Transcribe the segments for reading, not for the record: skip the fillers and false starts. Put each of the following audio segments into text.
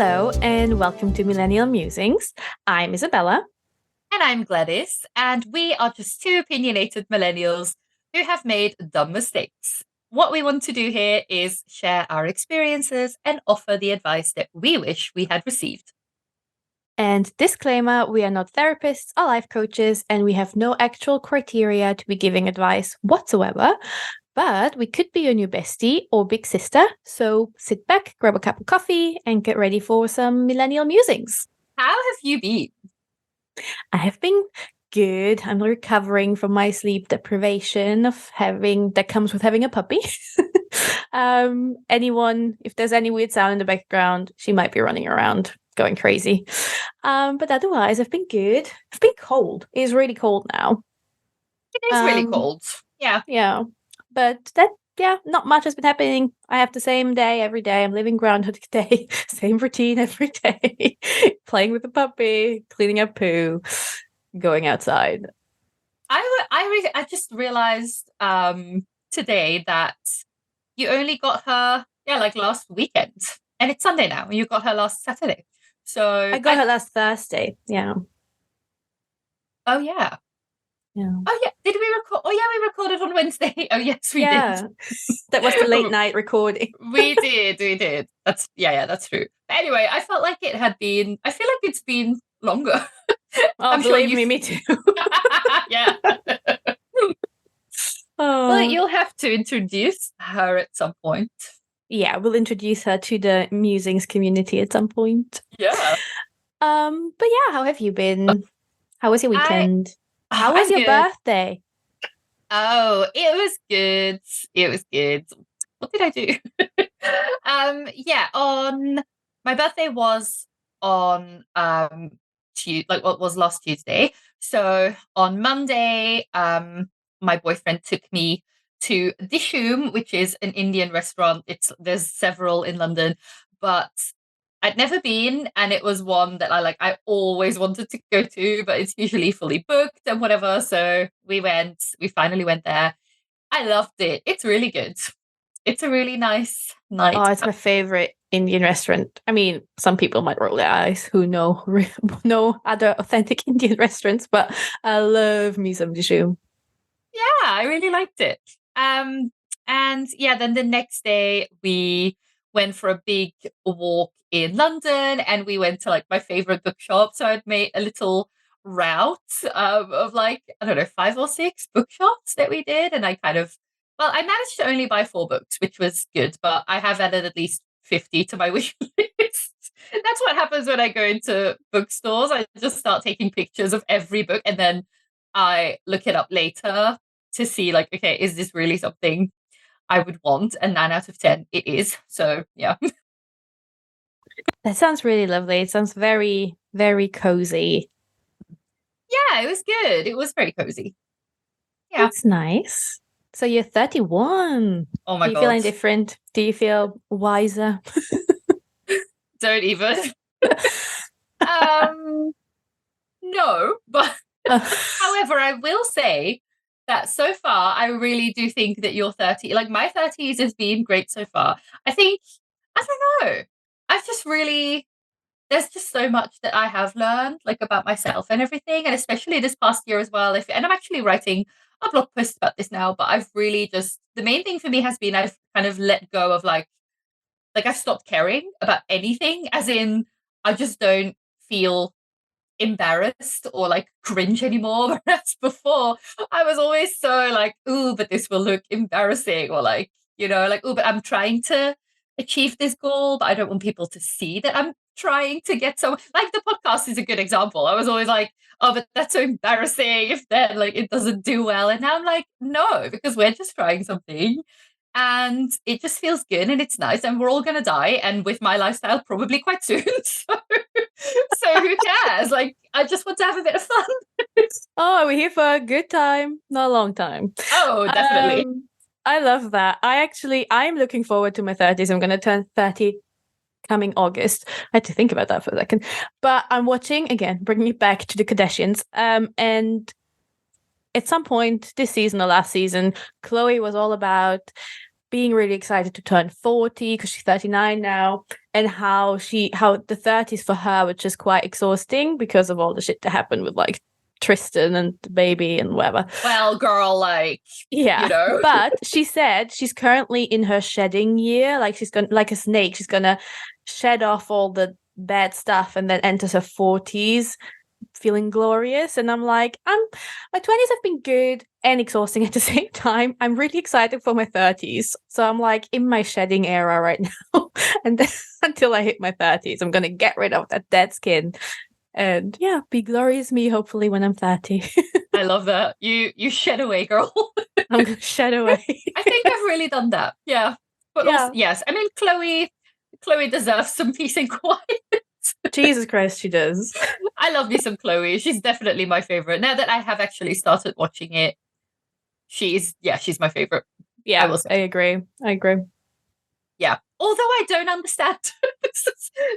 Hello and welcome to Millennial Musings. I'm Isabella. And I'm Gladys, and we are just two opinionated millennials who have made dumb mistakes. What we want to do here is share our experiences and offer the advice that we wish we had received. And disclaimer, we are not therapists or life coaches, and we have no actual criteria to be giving advice whatsoever. But we could be your new bestie or big sister. So sit back, grab a cup of coffee, and get ready for some Millennial Musings. How have you been? I have been good. I'm recovering from my sleep deprivation that comes with having a puppy. If there's any weird sound in the background, she might be running around going crazy. But otherwise, I've been good. I've been cold. It is really cold now. It is really cold. Yeah. Yeah. But not much has been happening. I have the same day every day. I'm living Groundhog Day, same routine every day. Playing with the puppy, cleaning up poo, going outside. I just realized today that you only got her like last weekend, and it's Sunday now, and you got her last Saturday. So I got her last Thursday. Yeah. Oh yeah. Yeah. Oh yeah, did we record? Oh yeah, we recorded on Wednesday. Oh yes, we did. That was the late night recording. we did. That's true. Anyway, I felt like it had been. I feel like it's been longer. Oh, believe me too. Yeah. Oh. Well, you'll have to introduce her at some point. Yeah, we'll introduce her to the Musings community at some point. Yeah. But yeah, how have you been? How was your weekend? How was your birthday? Oh, it was good. It was good. What did I do? On my birthday was on what was last Tuesday. So on Monday, my boyfriend took me to Dishoom, which is an Indian restaurant. There's several in London, but I'd never been, and it was one that I always wanted to go to, but it's usually fully booked and whatever. So we finally went there. I loved it. It's really good. It's a really nice night. Oh, it's my favorite Indian restaurant. I mean, some people might roll their eyes who know other authentic Indian restaurants, but I love me some Dishoom. Yeah, I really liked it. And yeah, then the next day we went for a big walk in London, and we went to like my favorite bookshop. So I'd made a little route of like, I don't know, 5 or 6 bookshops that we did. And I managed to only buy 4 books, which was good, but I have added at least 50 to my wish list. That's what happens when I go into bookstores. I just start taking pictures of every book, and then I look it up later to see like, okay, is this really something I would want? And 9 out of 10 it is. So yeah. That sounds really lovely. It sounds very, very cozy. Yeah, it was good. It was very cozy. Yeah. That's nice. So you're 31. Oh my God. Do you feel any different? Do you feel wiser? Don't even. No, but however, I will say that so far, I really do think that your 30, like my 30s has been great so far. I don't know. I've just really, there's just so much that I have learned like about myself and everything. And especially this past year as well. And I'm actually writing a blog post about this now, but I've really the main thing for me has been I've kind of let go of like I've stopped caring about anything, as in I just don't feel embarrassed or like cringe anymore. Whereas before I was always so like, ooh, but this will look embarrassing, or like, like, ooh, but I'm trying to achieve this goal, but I don't want people to see that I'm trying to get so like the podcast is a good example. I was always like, oh, but that's so embarrassing if then like it doesn't do well. And now I'm like, no, because we're just trying something and it just feels good and it's nice, and we're all gonna die, and with my lifestyle probably quite soon. So who cares? Like, I just want to have a bit of fun. Oh, we're here for a good time, not a long time. Oh, definitely. I love that. I'm looking forward to my 30s. I'm going to turn 30 coming August. I had to think about that for a second. But I'm watching, again, bringing it back to the Kardashians. And at some point this season or last season, Khloe was all about being really excited to turn 40 because she's 39 now. and how the 30s for her was just quite exhausting because of all the shit that happened with like Tristan and the baby and whatever. Well, girl, like, yeah, you know. But she said she's currently in her shedding year. Like she's gonna, like a snake, she's gonna shed off all the bad stuff and then enters her 40s feeling glorious. And I'm like, my 20s have been good and exhausting at the same time. I'm really excited for my 30s. So I'm like in my shedding era right now. And then until I hit my 30s, I'm gonna get rid of that dead skin. And yeah, be glorious me hopefully when I'm 30. I love that. You shed away, girl. I'm gonna shed away. I think I've really done that. Yeah. But Yeah. also, yes, I mean, Chloe deserves some peace and quiet. Jesus Christ, she does. I love me some Chloe. She's definitely my favorite. Now that I have actually started watching it, she's my favorite. Yeah, I will say. I agree. Yeah. Although I don't understand.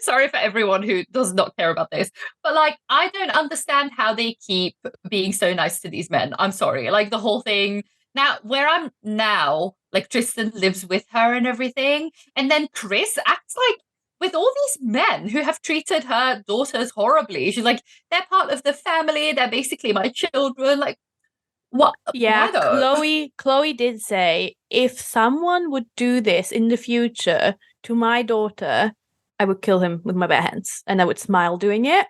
Sorry for everyone who does not care about this. But like, I don't understand how they keep being so nice to these men. I'm sorry. Like the whole thing. Now, where I'm now, like Tristan lives with her and everything. And then Chris acts like with all these men who have treated her daughters horribly. She's like, they're part of the family. They're basically my children. Like, what? Yeah, Why though? Chloe did say if someone would do this in the future to my daughter, I would kill him with my bare hands, and I would smile doing it.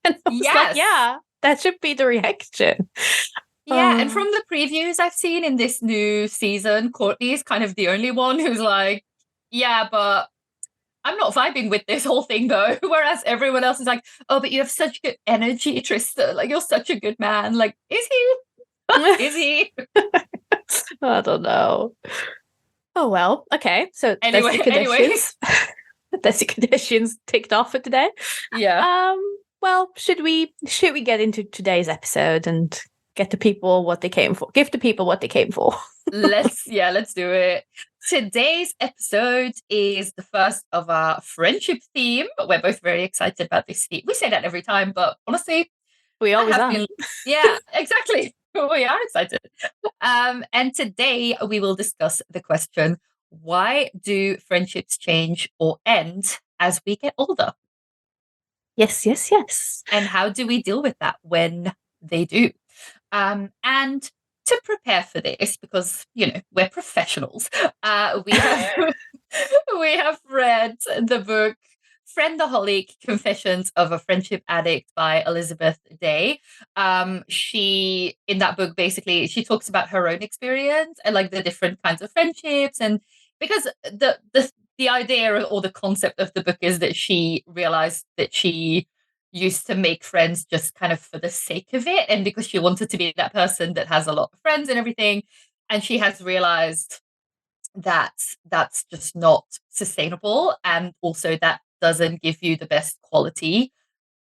And I was like, yeah, that should be the reaction. Yeah, and from the previews I've seen in this new season, Courtney's kind of the only one who's like, yeah, but I'm not vibing with this whole thing though. Whereas everyone else is like, oh, but you have such good energy, Tristan. Like, you're such a good man. Like, is he? Is he? I don't know. Oh well, okay. So Anyway, that's the conditions ticked off for today. Yeah. Well, should we get into today's episode and get the people what they came for? Give the people what they came for. Let's do it. Today's episode is the first of our friendship theme. We're both very excited about this theme. We say that every time, but honestly, we always are. Yeah, exactly. We are excited. And today we will discuss the question, why do friendships change or end as we get older? Yes. And how do we deal with that when they do? And to prepare for this, because we're professionals, we have we have read the book Friendaholic: Confessions of a Friendship Addict by Elizabeth Day. She, in that book, basically she talks about her own experience and like the different kinds of friendships, and because the idea or the concept of the book is that she realized that she used to make friends just kind of for the sake of it, and because she wanted to be that person that has a lot of friends and everything, and she has realized that that's just not sustainable, and also that doesn't give you the best quality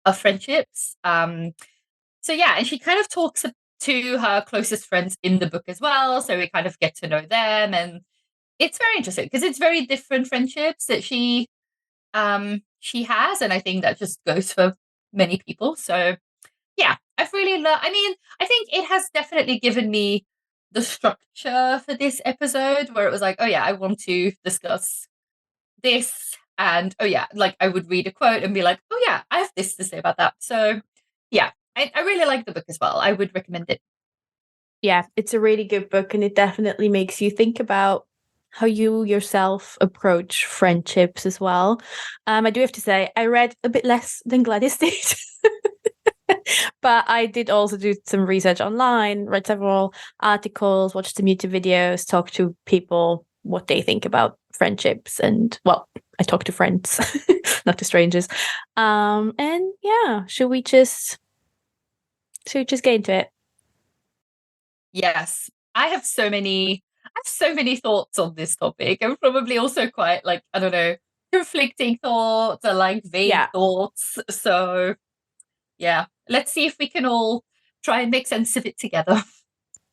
of friendships. So yeah, and she kind of talks to her closest friends in the book as well, so we kind of get to know them, and it's very interesting because it's very different friendships that she has, and I think that just goes for many people. So yeah, I've really loved, I mean, I think it has definitely given me the structure for this episode, where it was like, oh yeah, I want to discuss this, and oh yeah, like I would read a quote and be like, oh yeah, I have this to say about that. So yeah, I really like the book as well. I would recommend it. Yeah, it's a really good book, and it definitely makes you think about how you yourself approach friendships as well. I do have to say, I read a bit less than Gladys did. But I did also do some research online, read several articles, watched some YouTube videos, talked to people what they think about friendships, and well, I talk to friends, not to strangers. And yeah, should we just get into it? Yes, I have so many thoughts on this topic, and probably also quite, like, I don't know, conflicting thoughts or like vague thoughts. So yeah, let's see if we can all try and make sense of it together.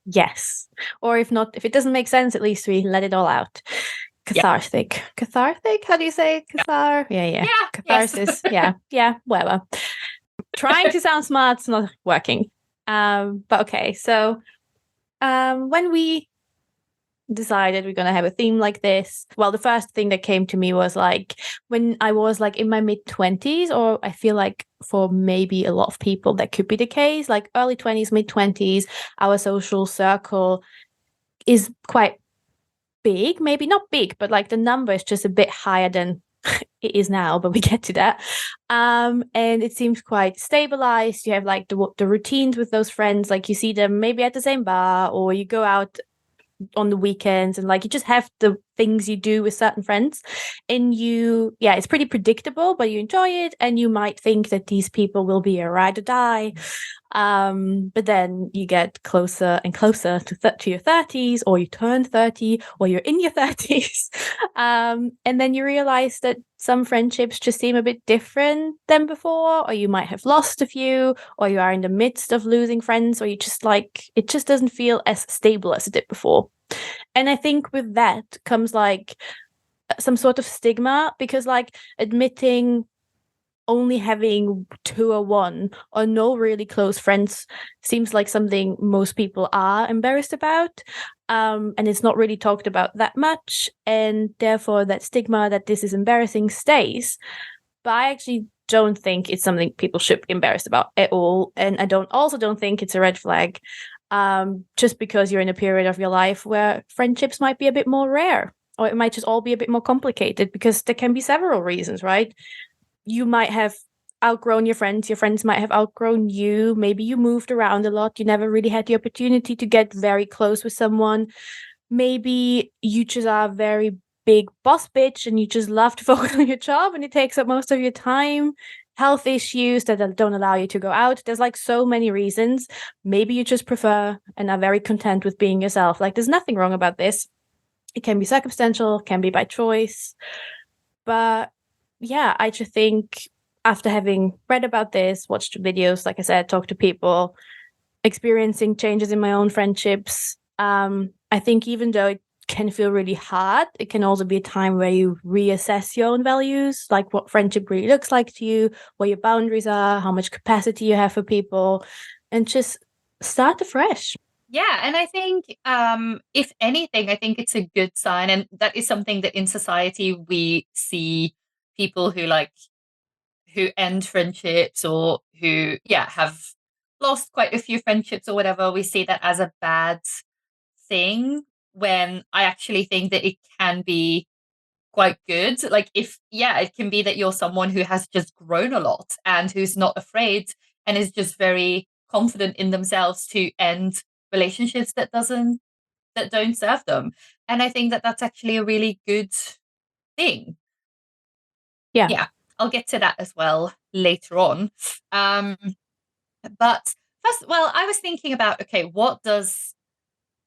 Yes. Or if not, if it doesn't make sense, at least we let it all out. Cathartic. Cathartic? How do you say cathar? Yeah. Catharsis. Yes. Yeah, whatever. Trying to sound smart, it's not working. But okay, so when we decided we're going to have a theme like this. Well, the first thing that came to me was like when I was like in my mid-20s, or I feel like for maybe a lot of people that could be the case, like early 20s, mid-20s, our social circle is quite big, maybe not big, but like the number is just a bit higher than it is now, but we get to that. And it seems quite stabilized. You have like the routines with those friends, like you see them maybe at the same bar, or you go out on the weekends, and like you just have the things you do with certain friends, and it's pretty predictable, but you enjoy it, and you might think that these people will be a ride or die. But then you get closer and closer to your 30s, or you turn 30, or you're in your 30s. And then you realize that some friendships just seem a bit different than before, or you might have lost a few, or you are in the midst of losing friends, or you just like, it just doesn't feel as stable as it did before. And I think with that comes like some sort of stigma, because like admitting only having two or one or no really close friends seems like something most people are embarrassed about. And it's not really talked about that much. And therefore, that stigma that this is embarrassing stays. But I actually don't think it's something people should be embarrassed about at all. And I don't think it's a red flag, just because you're in a period of your life where friendships might be a bit more rare, or it might just all be a bit more complicated, because there can be several reasons, right? You might have outgrown your friends might have outgrown you, maybe you moved around a lot, you never really had the opportunity to get very close with someone, maybe you just are a very big boss bitch and you just love to focus on your job and it takes up most of your time, health issues that don't allow you to go out. There's like so many reasons. Maybe you just prefer and are very content with being yourself. Like there's nothing wrong about this. It can be circumstantial, can be by choice, but yeah, I just think after having read about this, watched videos, like I said, talked to people, experiencing changes in my own friendships, I think even though it can feel really hard, it can also be a time where you reassess your own values, like what friendship really looks like to you, what your boundaries are, how much capacity you have for people, and just start afresh. Yeah, and I think if anything, I think it's a good sign, and that is something that in society we see people who end friendships, or who have lost quite a few friendships or whatever. We see that as a bad thing, when I actually think that it can be quite good. Like, if it can be that you're someone who has just grown a lot and who's not afraid and is just very confident in themselves to end relationships that don't serve them. And I think that that's actually a really good thing. Yeah. Yeah, I'll get to that as well later on. But first, well, I was thinking about, okay, what does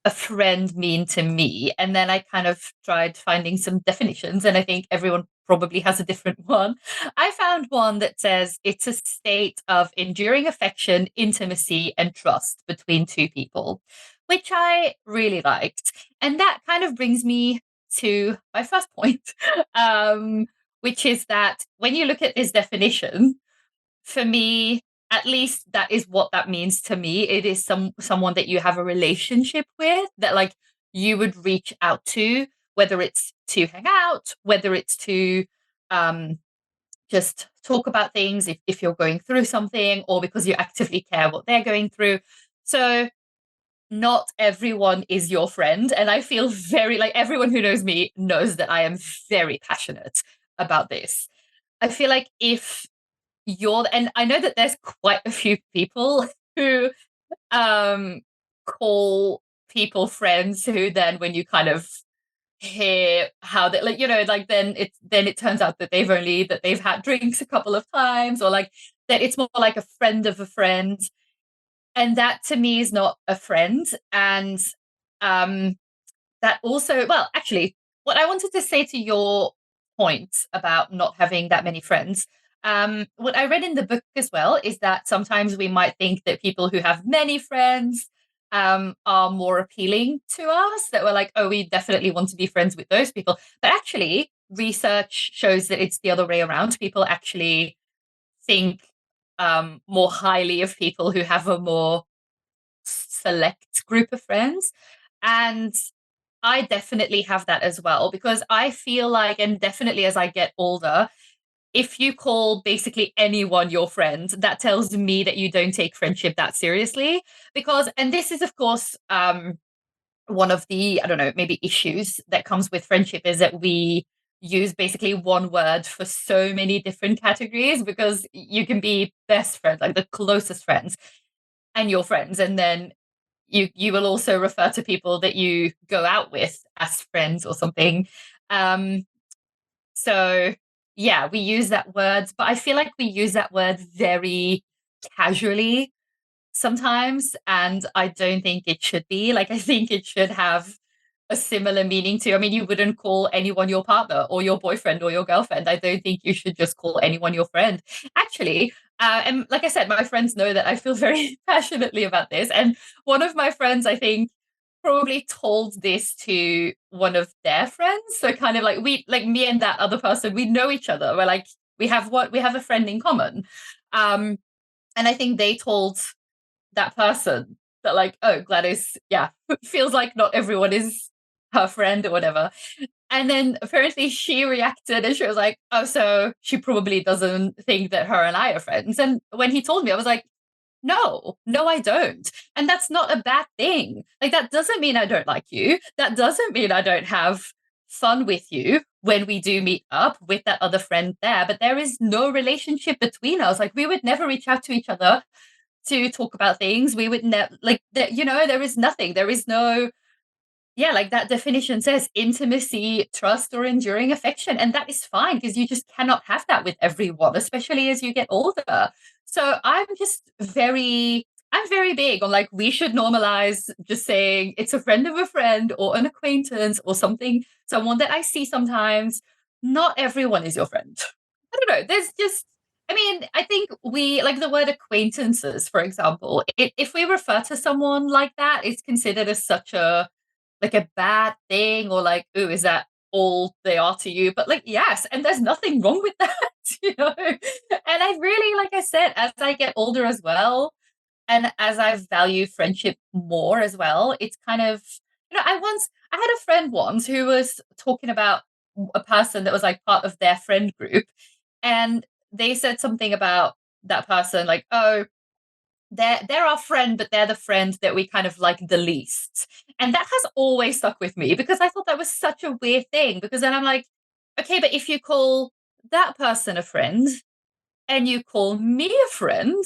a friend mean to me? And then I kind of tried finding some definitions, and I think everyone probably has a different one. I found one that says it's a state of enduring affection, intimacy, and trust between two people, which I really liked. And that kind of brings me to my first point, which is that when you look at this definition, for me, at least that is what that means to me. It is someone that you have a relationship with, that like you would reach out to, whether it's to hang out, whether it's to just talk about things if you're going through something, or because you actively care what they're going through. So not everyone is your friend. And I feel very, like, everyone who knows me knows that I am very passionate about this. I feel like if and I know that there's quite a few people who call people friends, who then when you kind of hear how they, like, like, then it turns out that they've had drinks a couple of times, or like that it's more like a friend of a friend. And that to me is not a friend. And that also, well, actually, what I wanted to say to your point about not having that many friends, what I read in the book as well is that sometimes we might think that people who have many friends are more appealing to us, that we're like, oh, we definitely want to be friends with those people. But actually, research shows that it's the other way around. People actually think more highly of people who have a more select group of friends. And I definitely have that as well, because I feel like, and definitely as I get older, if you call basically anyone your friend, that tells me that you don't take friendship that seriously. Because, and this is, of course, one of the, I don't know, maybe issues that comes with friendship is that we use basically one word for so many different categories, because you can be best friends, like the closest friends, and your friends, and then you will also refer to people that you go out with as friends or something. Um, so yeah, we use that word, but I feel like we use that word very casually sometimes, and I don't think it should be. Like, I think it should have a similar meaning to, I mean, you wouldn't call anyone your partner or your boyfriend or your girlfriend. I don't think you should just call anyone your friend. Actually, and like I said, my friends know that I feel very passionately about this. And one of my friends, I think, probably told this to one of their friends. So kind of like we, like me and that other person, we know each other. We're like, we have a friend in common. And I think they told that person that, like, oh, Gladys, yeah, feels like not everyone is her friend or whatever. And then apparently she reacted and she was like, oh, so she probably doesn't think that her and I are friends. And when he told me, I was like, no, I don't. And that's not a bad thing. Like, that doesn't mean I don't like you. That doesn't mean I don't have fun with you when we do meet up with that other friend there. But there is no relationship between us. Like, we would never reach out to each other to talk about things. We would never, like, you know, there is nothing. There is no, yeah, like that definition says, intimacy, trust, or enduring affection. And that is fine, because you just cannot have that with everyone, especially as you get older. So I'm very big on, like, we should normalize just saying it's a friend of a friend or an acquaintance or something, someone that I see sometimes. Not everyone is your friend. I don't know. There's just, I mean, I think we, like, the word acquaintances, for example, if we refer to someone like that, it's considered as such a, like, a bad thing, or like, ooh, is that all they are to you? But like, yes, and there's nothing wrong with that, you know. And I really, like I said, as I get older as well, and as I value friendship more as well, it's kind of, you know, I had a friend once who was talking about a person that was like part of their friend group, and they said something about that person, like, oh, they're our friend, but they're the friend that we kind of like the least. And that has always stuck with me, because I thought that was such a weird thing. Because then I'm like, okay, but if you call that person a friend and you call me a friend,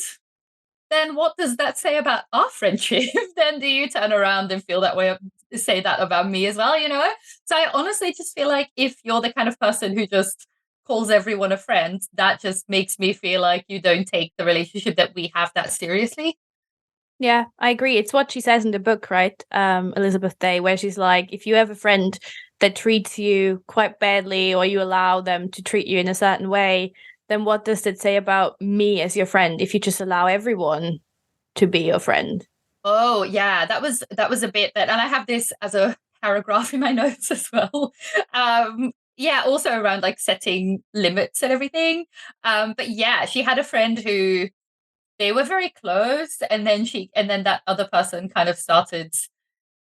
then what does that say about our friendship? Then do you turn around and feel that way, say that about me as well, you know? So I honestly just feel like if you're the kind of person who just calls everyone a friend, that just makes me feel like you don't take the relationship that we have that seriously. Yeah, I agree. It's what she says in the book, right? Elizabeth Day, where she's like, if you have a friend that treats you quite badly, or you allow them to treat you in a certain way, then what does that say about me as your friend if you just allow everyone to be your friend? Oh, yeah, that was a bit that, and I have this as a paragraph in my notes as well. Yeah, also around like setting limits and everything. But yeah, she had a friend who, they were very close, and then that other person kind of started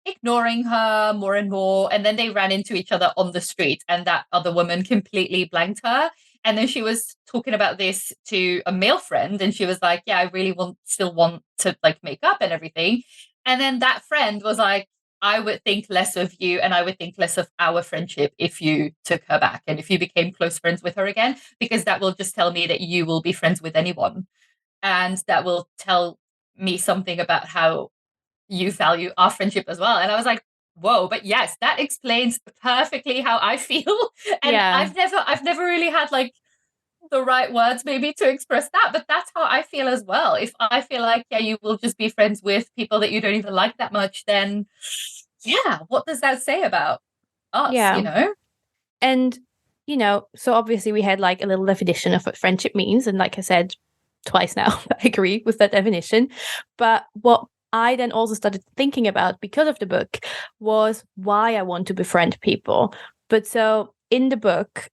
ignoring her more and more. And then they ran into each other on the street, and that other woman completely blanked her. And then she was talking about this to a male friend, and she was like, yeah, I really still want to like make up and everything. And then that friend was like, I would think less of you, and I would think less of our friendship if you took her back and if you became close friends with her again, because that will just tell me that you will be friends with anyone. And that will tell me something about how you value our friendship as well. And I was like, whoa, but yes, that explains perfectly how I feel. And Yeah. I've never really had like the right words maybe to express that, but that's how I feel as well. If I feel like, yeah, you will just be friends with people that you don't even like that much, then yeah, what does that say about us, Yeah. you know? And, you know, so obviously we had like a little definition of what friendship means. And like I said twice now, I agree with that definition. But what I then also started thinking about because of the book was why I want to befriend people. But so in the book,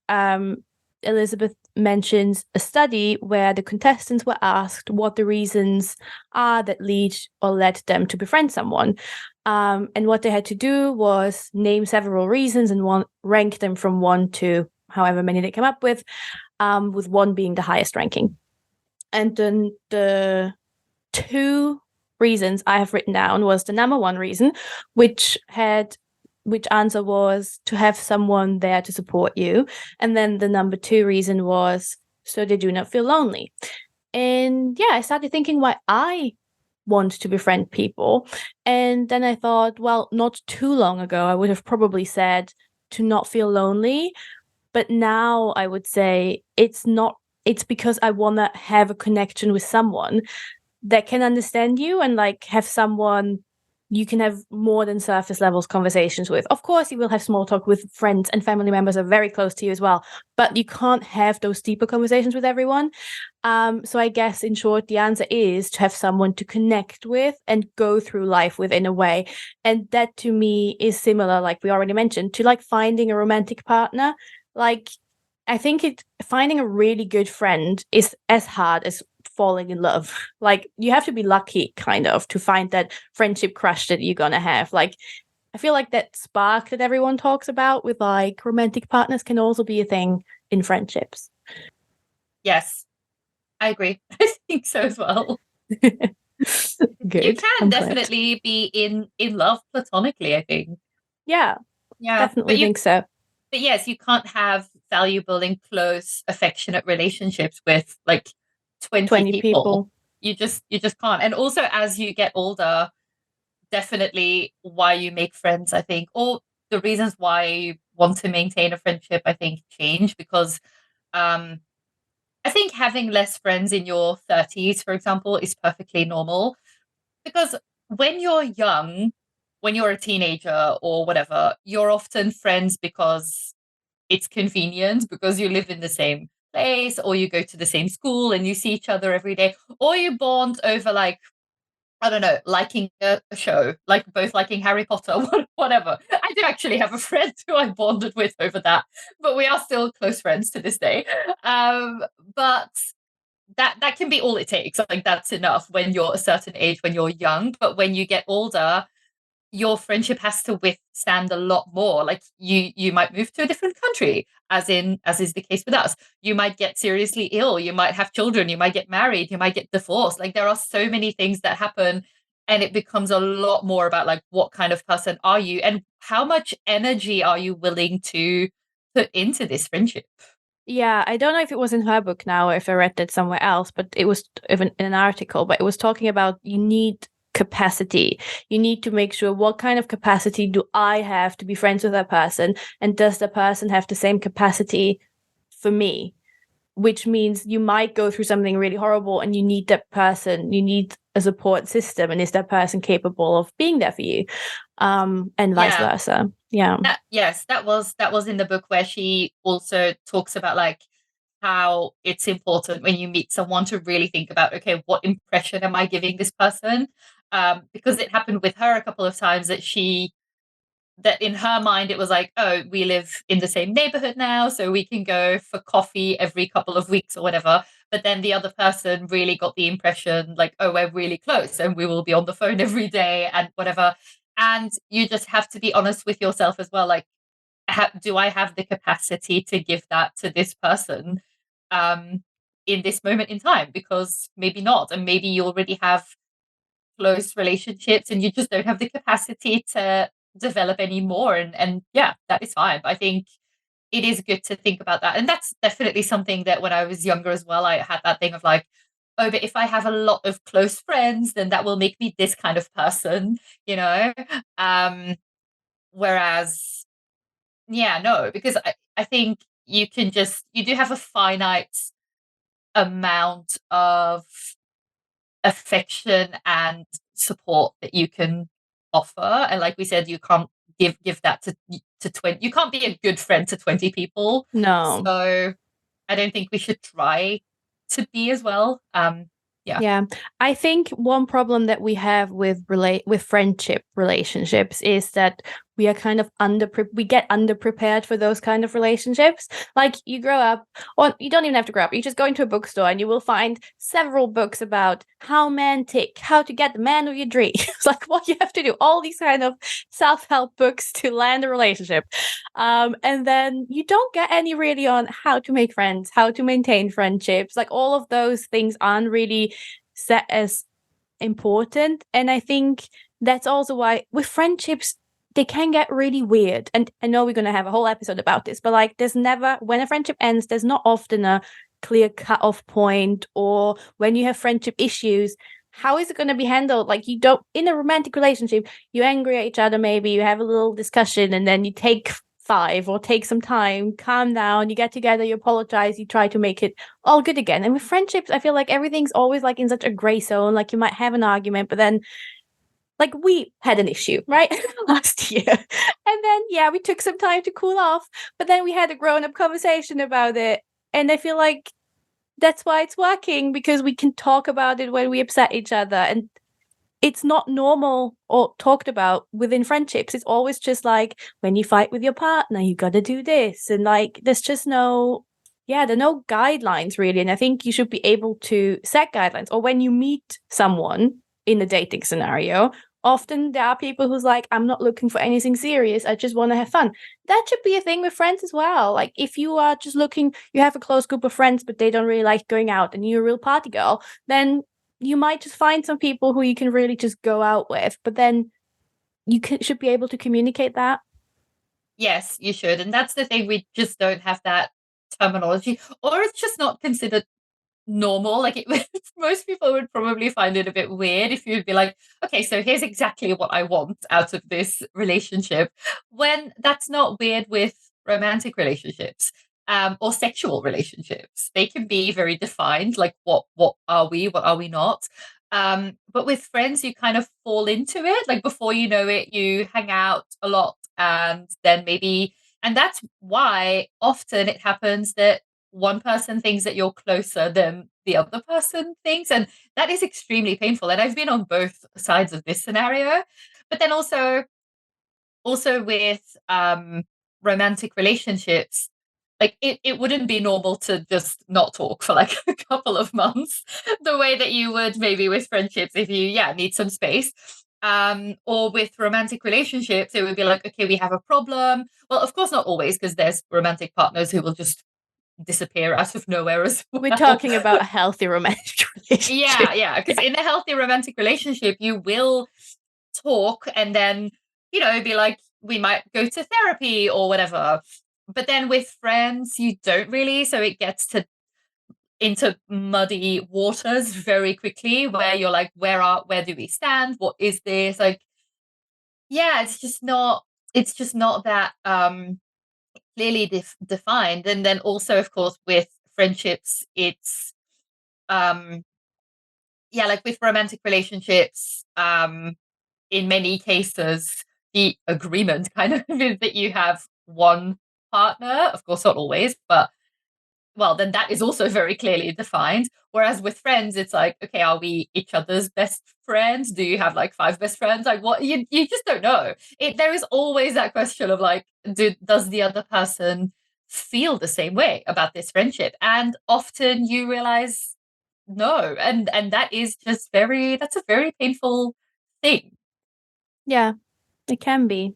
Elizabeth mentions a study where the contestants were asked what the reasons are that led them to befriend someone. And what they had to do was name several reasons and rank them from 1 to however many they came up with 1 being the highest ranking. And then the 2 reasons I have written down was the number 1 reason, which answer was to have someone there to support you. And then the number 2 reason was so they do not feel lonely. And yeah, I started thinking why I want to befriend people. And then I thought, well, not too long ago, I would have probably said to not feel lonely. But now I would say it's because I want to have a connection with someone that can understand you and like have someone you can have more than surface levels conversations with. Of course, you will have small talk with friends and family members are very close to you as well, but you can't have those deeper conversations with everyone. So I guess in short, the answer is to have someone to connect with and go through life with in a way. And that to me is similar, like we already mentioned, to like finding a romantic partner. Like, I think finding a really good friend is as hard as falling in love. Like, you have to be lucky kind of to find that friendship crush that you're gonna have. Like, I feel like that spark that everyone talks about with like romantic partners can also be a thing in friendships. Yes, I agree. I think so as well. Good. You can definitely be in love platonically, I think. Yeah, definitely think so. But yes, you can't have valuable and close, affectionate relationships with like 20 people. You just can't. And also, as you get older, definitely why you make friends, I think, or the reasons why you want to maintain a friendship, I think, change because I think having less friends in your 30s, for example, is perfectly normal because when you're young, when you're a teenager or whatever, you're often friends because it's convenient because you live in the same place or you go to the same school and you see each other every day, or you bond over like, I don't know, liking a show, like both liking Harry Potter, whatever. I do actually have a friend who I bonded with over that, but we are still close friends to this day. But that can be all it takes. Like that's enough when you're a certain age, when you're young. But when you get older, your friendship has to withstand a lot more. Like you might move to a different country, as is the case with us. You might get seriously ill, you might have children, you might get married, you might get divorced. Like there are so many things that happen, and it becomes a lot more about like what kind of person are you and how much energy are you willing to put into this friendship. Yeah, I don't know if it was in her book now or if I read that somewhere else, but it was in an article, but it was talking about you need capacity. You need to make sure what kind of capacity do I have to be friends with that person, and does the person have the same capacity for me? Which means you might go through something really horrible and you need that person, you need a support system, and is that person capable of being there for you? And vice versa. Yeah. That was in the book where she also talks about like how it's important when you meet someone to really think about, okay, what impression am I giving this person? Because it happened with her a couple of times that in her mind it was like, oh, we live in the same neighborhood now, so we can go for coffee every couple of weeks or whatever. But then the other person really got the impression like, oh, we're really close and we will be on the phone every day and whatever. And you just have to be honest with yourself as well. Like, do I have the capacity to give that to this person in this moment in time? Because maybe not. And maybe you already have close relationships and you just don't have the capacity to develop any more. And yeah, that is fine. But I think it is good to think about that. And that's definitely something that when I was younger as well, I had that thing of like, oh, but if I have a lot of close friends, then that will make me this kind of person, you know? Whereas, yeah, no, because I think you do have a finite amount of affection and support that you can offer. And like we said, you can't give that to 20. You can't be a good friend to 20 people. No. So I don't think we should try to be as well. Yeah. I think one problem that we have with friendship relationships is that we are kind of we get underprepared for those kind of relationships. Like you grow up, or you don't even have to grow up. You just go into a bookstore and you will find several books about how men tick, how to get the man of your dreams. It's like what you have to do, all these kind of self-help books to land a relationship. And then you don't get any really on how to make friends, how to maintain friendships. Like all of those things aren't really set as important. And I think that's also why with friendships, they can get really weird. And I know we're going to have a whole episode about this, but like there's never, when a friendship ends, there's not often a clear cut-off point, or when you have friendship issues, how is it going to be handled? Like you don't, in a romantic relationship, you're angry at each other, maybe you have a little discussion and then you take 5 or take some time, calm down, you get together, you apologize, you try to make it all good again. And with friendships, I feel like everything's always like in such a gray zone. Like you might have an argument, but then like we had an issue, right? Last year. And then, yeah, we took some time to cool off, but then we had a grown-up conversation about it. And I feel like that's why it's working, because we can talk about it when we upset each other. And it's not normal or talked about within friendships. It's always just like when you fight with your partner, you got to do this. And like, there's just there are no guidelines really. And I think you should be able to set guidelines. Or when you meet someone in a dating scenario, often there are people who's like, I'm not looking for anything serious, I just want to have fun. That should be a thing with friends as well. Like if you are just looking, you have a close group of friends, but they don't really like going out and you're a real party girl, then you might just find some people who you can really just go out with. But then you should be able to communicate that. Yes, you should. And that's the thing, we just don't have that terminology, or it's just not considered normal. Like most people would probably find it a bit weird if you'd be like, okay, so here's exactly what I want out of this relationship, when that's not weird with romantic relationships, or sexual relationships. They can be very defined, like what are we, what are we not. But with friends, you kind of fall into it. Like before you know it, you hang out a lot, and then maybe, and that's why often it happens that one person thinks that you're closer than the other person thinks, and that is extremely painful. And I've been on both sides of this scenario. But then also with romantic relationships, like it wouldn't be normal to just not talk for like a couple of months the way that you would maybe with friendships if you need some space. Or with romantic relationships, it would be like, okay, we have a problem. Well, of course not always, because there's romantic partners who will just disappear out of nowhere as well. We're talking about a healthy romantic relationship. Yeah, because in a healthy romantic relationship, you will talk, and then, be like, we might go to therapy or whatever. But then with friends, you don't really. So it gets into muddy waters very quickly, where you're like, where do we stand? What is this? Like, yeah, it's just not that clearly defined. And then also, of course, with friendships, it's like with romantic relationships, in many cases, the agreement kind of is that you have one partner. Of course, not always, but well, then that is also very clearly defined. Whereas with friends, it's like, okay, are we each other's best friends? Do you have like 5 best friends? Like what? You just don't know. There is always that question of like, does the other person feel the same way about this friendship? And often you realize no, and that is just that's a very painful thing. Yeah, it can be.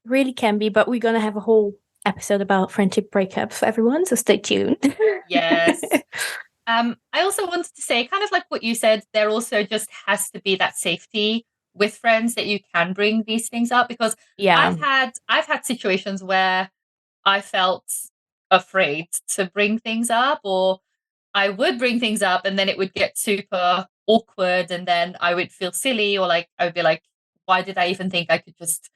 Really can be, but we're going to have a whole episode about friendship breakups for everyone, so stay tuned. Yes. I also wanted to say, kind of like what you said, there also just has to be that safety with friends that you can bring these things up, because I've had situations where I felt afraid to bring things up, or I would bring things up and then it would get super awkward, and then I would feel silly, or like I would be like, why did I even think I could just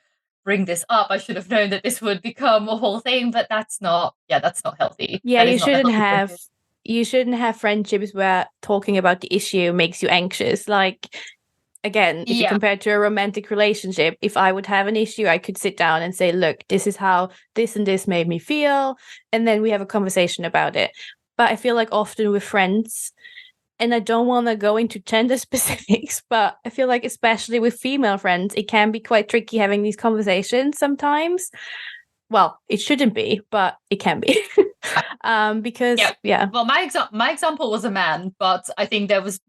bring this up? I should have known that this would become a whole thing. But that's not healthy. Yeah, you shouldn't have friendships where talking about the issue makes you anxious. Like, again, if you compare it to a romantic relationship, if I would have an issue, I could sit down and say, look, this is how this and this made me feel, and then we have a conversation about it. But I feel like often with friends, And I don't want to go into gender specifics, but I feel like especially with female friends, it can be quite tricky having these conversations sometimes. Well, it shouldn't be, but it can be. Because yeah. Well, my example was a man, but I think there was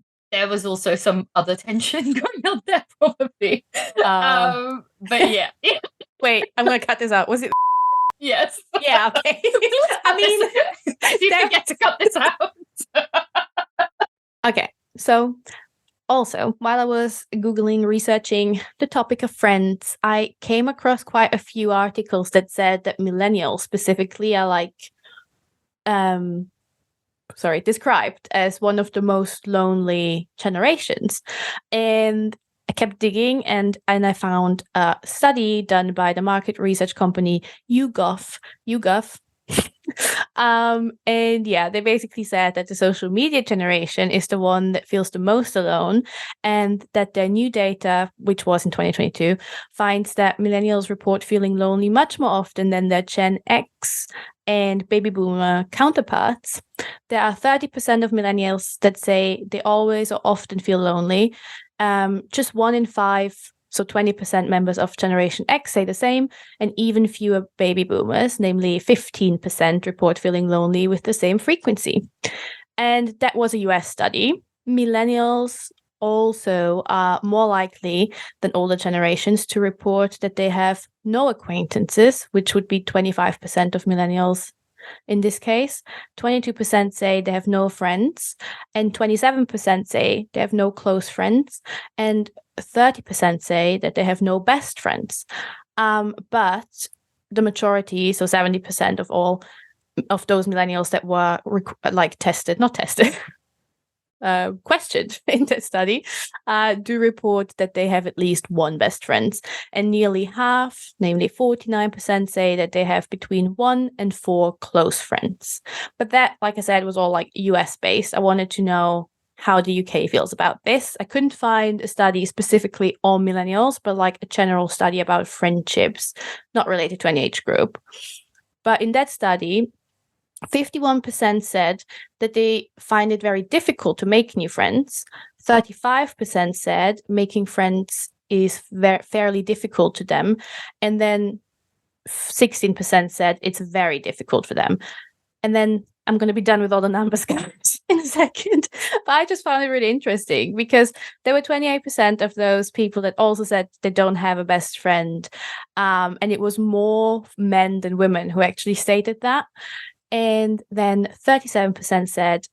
also some other tension going on there, probably. But yeah. Wait, I'm gonna cut this out. Was it? Yes. Yeah. Okay. I mean, you forget to cut this out. Okay, so also, while I was Googling, researching the topic of friends, I came across quite a few articles that said that millennials specifically are like, described as one of the most lonely generations. And I kept digging and I found a study done by the market research company YouGov. And yeah, they basically said that the social media generation is the one that feels the most alone, and that their new data, which was in 2022, finds that millennials report feeling lonely much more often than their Gen X and baby boomer counterparts. There are 30% of millennials that say they always or often feel lonely. Just 1 in 5, so 20% members of Generation X say the same, and even fewer baby boomers, namely 15%, report feeling lonely with the same frequency. And that was a US study. Millennials also are more likely than older generations to report that they have no acquaintances, which would be 25% of millennials. In this case, 22% say they have no friends, and 27% say they have no close friends, and 30% say that they have no best friends. But the majority, so 70% of all of those millennials that were questioned in the study, do report that they have at least one best friend. And nearly half, namely 49%, say that they have between 1 and 4 close friends. But that, like I said, was all like US based. I wanted to know how the UK feels about this. I couldn't find a study specifically on millennials, but like a general study about friendships, not related to any age group. But in that study, 51% said that they find it very difficult to make new friends. 35% said making friends is fairly difficult to them. And then 16% said it's very difficult for them. And then I'm going to be done with all the numbers, guys, in a second. But I just found it really interesting because there were 28% of those people that also said they don't have a best friend. And it was more men than women who actually stated that. And then 37% said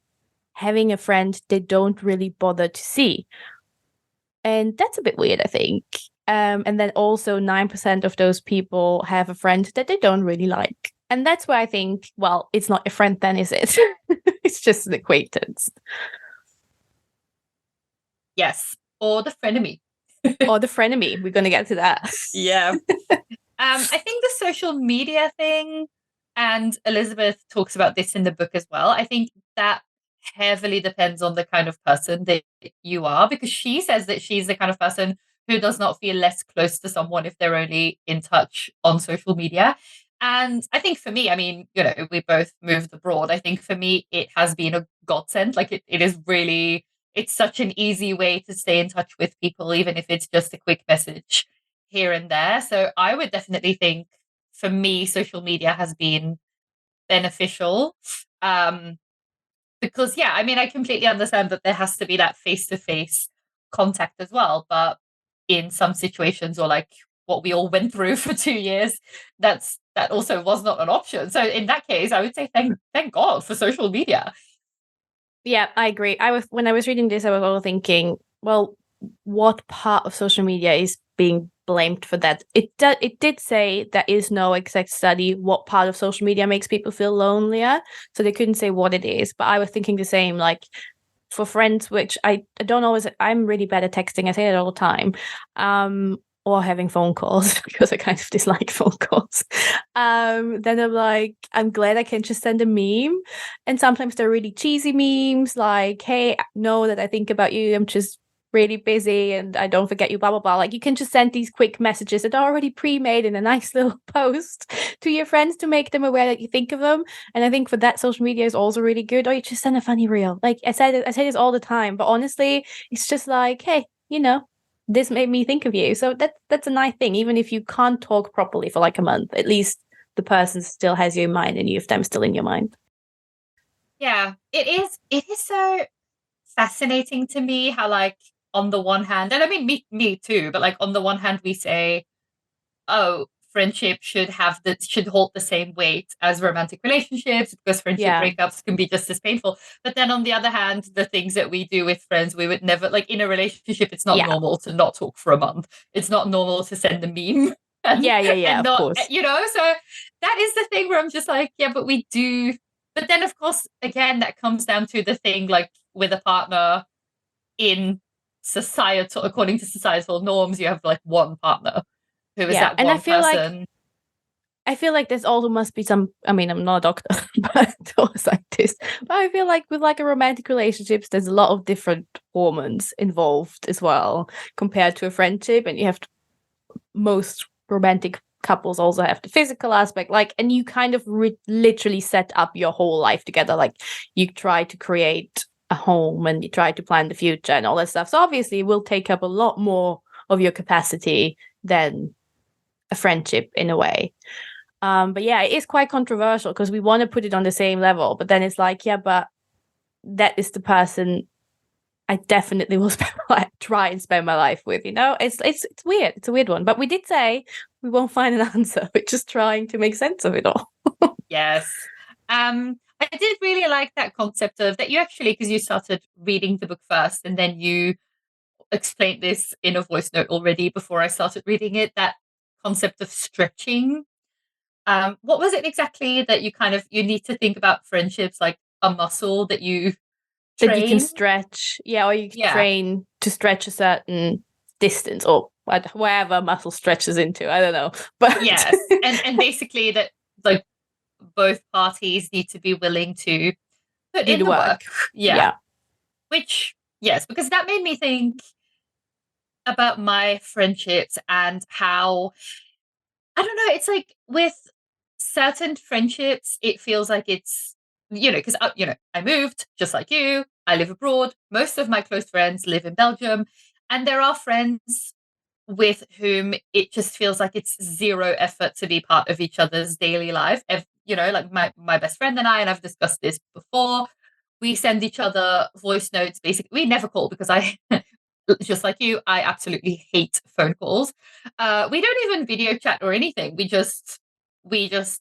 having a friend they don't really bother to see. And that's a bit weird, I think. And then also 9% of those people have a friend that they don't really like. And that's where I think, well, it's not a friend then, is it? It's just an acquaintance. Yes. Or the frenemy. Or the frenemy. We're going to get to that. Yeah. I think the social media thing, and Elizabeth talks about this in the book as well, I think that heavily depends on the kind of person that you are, because she says that she's the kind of person who does not feel less close to someone if they're only in touch on social media. And I think for me, I mean, you know, we both moved abroad. I think for me, it has been a godsend. Like it is really, it's such an easy way to stay in touch with people, even if it's just a quick message here and there. So I would definitely think for me, social media has been beneficial. Because yeah, I mean, I completely understand that there has to be that face-to-face contact as well. But in some situations, or like what we all went through for 2 years, that also was not an option. So in that case, I would say thank God for social media. Yeah, I agree. When I was reading this, I was all thinking, well, what part of social media is being blamed for that? It did say there is no exact study what part of social media makes people feel lonelier, so they couldn't say what it is. But I was thinking the same, like for friends, which I don't always. I'm really bad at texting. I say that all the time. Or having phone calls because I kind of dislike phone calls. Then I'm like, I'm glad I can just send a meme. And sometimes they're really cheesy memes like, hey, know that I think about you. I'm just really busy and I don't forget you, blah, blah, blah. Like you can just send these quick messages that are already pre-made in a nice little post to your friends to make them aware that you think of them. And I think for that, social media is also really good. Or you just send a funny reel. Like I say this all the time, but honestly, it's just like, hey, this made me think of you. So that's a nice thing. Even if you can't talk properly for like a month, at least the person still has you in mind and you have them still in your mind. Yeah, it is so fascinating to me how, like, on the one hand, and I mean me too, but like on the one hand we say, oh, friendship should hold the same weight as romantic relationships because friendship breakups can be just as painful. But then on the other hand, the things that we do with friends, we would never, like, in a relationship, it's not normal to not talk for a month. It's not normal to send a meme. And of not, course. So that is the thing where I'm just like, yeah, but we do. But then, of course, again, that comes down to the thing, like with a partner in societal, according to societal norms, you have like one partner who is that one person. I feel like there's also must be some, I mean, I'm not a doctor, but or a scientist, but I feel like with like a romantic relationships, there's a lot of different hormones involved as well compared to a friendship. And you have most romantic couples also have the physical aspect, like, and you kind of literally set up your whole life together. Like you try to create a home and you try to plan the future and all that stuff. So obviously it will take up a lot more of your capacity than a friendship in a way. But yeah, it is quite controversial because we want to put it on the same level, but then it's like, yeah, but that is the person I definitely will try and spend my life with, It's weird. It's a weird one. But we did say we won't find an answer. We're just trying to make sense of it all. Yes. I did really like that concept of that you actually, because you started reading the book first and then you explained this in a voice note already before I started reading it, that concept of stretching. What was it exactly that you need to think about friendships like a muscle that you train? That you can stretch. Yeah, or you can train to stretch a certain distance or wherever muscle stretches into. I don't know. But yes. And basically that like both parties need to be willing to put in the work. Yeah. Which, yes, because that made me think about my friendships and how, I don't know, it's like with certain friendships, it feels like it's, because, I moved just like you, I live abroad. Most of my close friends live in Belgium. And there are friends with whom it just feels like it's zero effort to be part of each other's daily life. Like my best friend and I've discussed this before, we send each other voice notes. Basically, we never call because I, just like you, I absolutely hate phone calls. We don't even video chat or anything. We just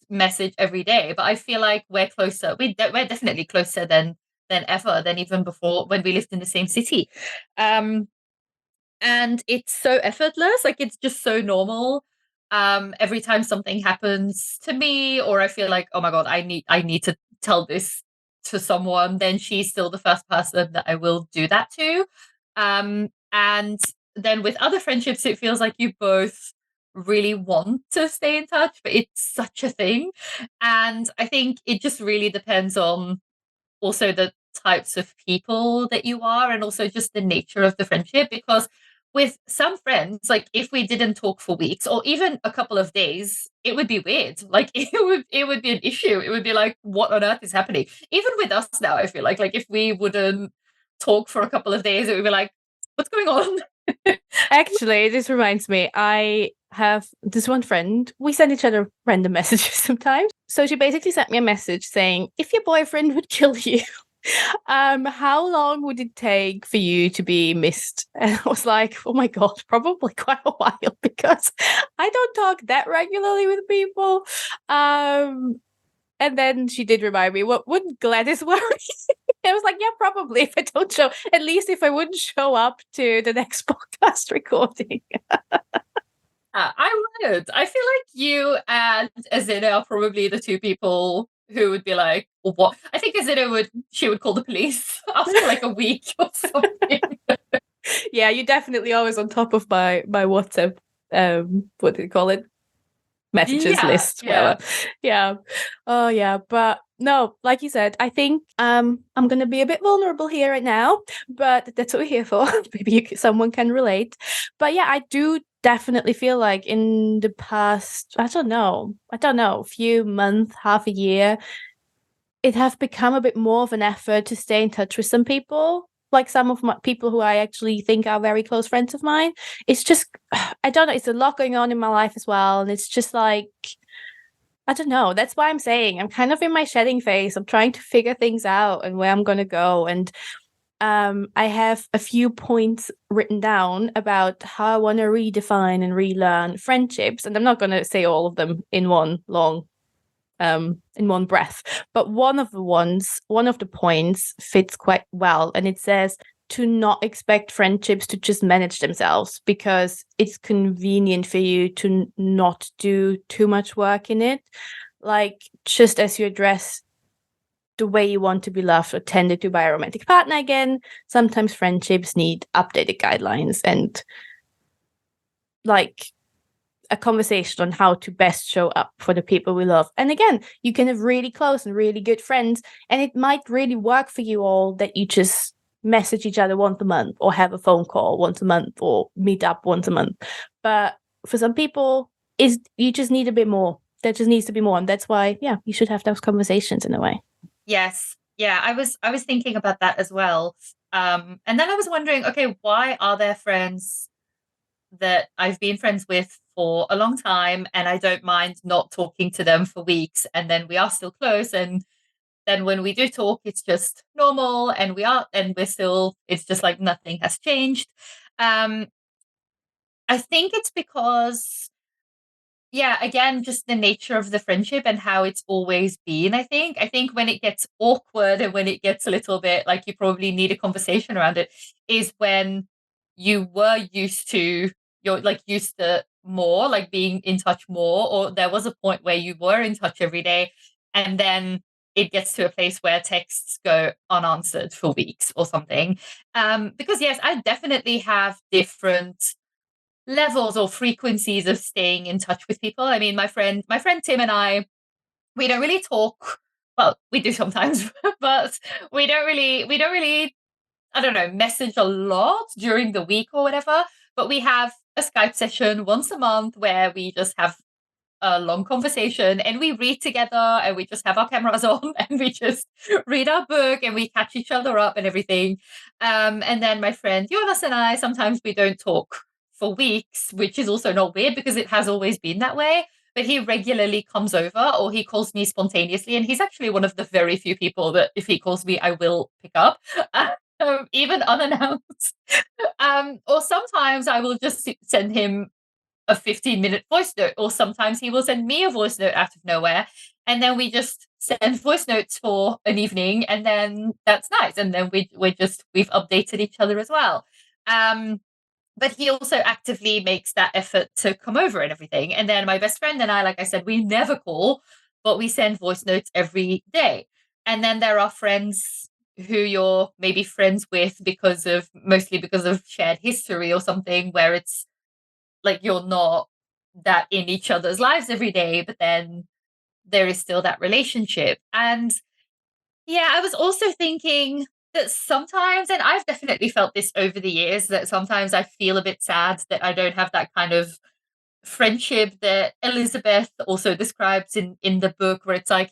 message every day. But I feel like we're closer. We're definitely closer than ever, than even before when we lived in the same city. And it's so effortless, like it's just so normal. Every time something happens to me or I feel like, oh my god, I need to tell this to someone, then she's still the first person that I will do that to. And then with other friendships, it feels like you both really want to stay in touch, but it's such a thing. And I think it just really depends on also the types of people that you are and also just the nature of the friendship. Because with some friends, like if we didn't talk for weeks or even a couple of days, it would be weird. Like it would be an issue. It would be like, what on earth is happening? Even with us now, I feel like if we wouldn't talk for a couple of days, it would be like, what's going on? Actually, this reminds me, I have this one friend. We send each other random messages sometimes. So she basically sent me a message saying, if your boyfriend would kill you, how long would it take for you to be missed? And I was like, oh my god, probably quite a while because I don't talk that regularly with people. And then she did remind me, what wouldn't Gladys worry? I was like, yeah, probably if I don't show, at least if I wouldn't show up to the next podcast recording. I would. I feel like you and Azina are probably the two people who would be like, what? I think Azina she would call the police after like a week or something. Yeah, you're definitely always on top of my WhatsApp, what do you call it? messages list, whatever. Yeah. Oh yeah. But no, like you said, I think I'm gonna be a bit vulnerable here right now, but that's what we're here for. Maybe someone can relate. But yeah, I do definitely feel like in the past, I don't know, few months, half a year, it have become a bit more of an effort to stay in touch with some people. Like some of my people who I actually think are very close friends of mine. It's just, I don't know, it's a lot going on in my life as well. And it's just like, I don't know. That's why I'm saying I'm kind of in my shedding phase. I'm trying to figure things out and where I'm going to go. And I have a few points written down about how I want to redefine and relearn friendships. And I'm not going to say all of them in one breath. But one of the points fits quite well. And it says to not expect friendships to just manage themselves because it's convenient for you to not do too much work in it. Like just as you address the way you want to be loved or tended to by a romantic partner again, sometimes friendships need updated guidelines and like a conversation on how to best show up for the people we love. And again, you can have really close and really good friends, and it might really work for you all that you just message each other once a month or have a phone call once a month or meet up once a month. But for some people, you just need a bit more. There just needs to be more. And that's why, yeah, you should have those conversations in a way. Yes. Yeah, I was thinking about that as well. And then I was wondering, okay, why are there friends that I've been friends with for a long time and I don't mind not talking to them for weeks, and then we are still close, and then when we do talk it's just normal and we're still, it's just like nothing has changed. I think it's because, yeah, again, just the nature of the friendship and how it's always been. I think when it gets awkward and when it gets a little bit like you probably need a conversation around it is when you were used to more, like being in touch more, or there was a point where you were in touch every day, and then it gets to a place where texts go unanswered for weeks or something. Because yes, I definitely have different levels or frequencies of staying in touch with people. I mean, my friend Tim and I, we don't really talk. Well, we do sometimes, but we don't really, I don't know, message a lot during the week or whatever. But we have a Skype session once a month where we just have a long conversation and we read together and we just have our cameras on and we just read our book and we catch each other up and everything. And then my friend Jonas and I, sometimes we don't talk for weeks, which is also not weird because it has always been that way. But he regularly comes over or he calls me spontaneously. And he's actually one of the very few people that if he calls me, I will pick up. Even unannounced. Or sometimes I will just send him a 15-minute voice note, or sometimes he will send me a voice note out of nowhere. And then we just send voice notes for an evening, and then that's nice. And then we've updated each other as well. But he also actively makes that effort to come over and everything. And then my best friend and I, like I said, we never call, but we send voice notes every day. And then there are friends who you're maybe friends with mostly because of shared history or something, where it's like you're not that in each other's lives every day, but then there is still that relationship. And yeah, I was also thinking that sometimes, and I've definitely felt this over the years, that sometimes I feel a bit sad that I don't have that kind of friendship that Elizabeth also describes in the book, where it's like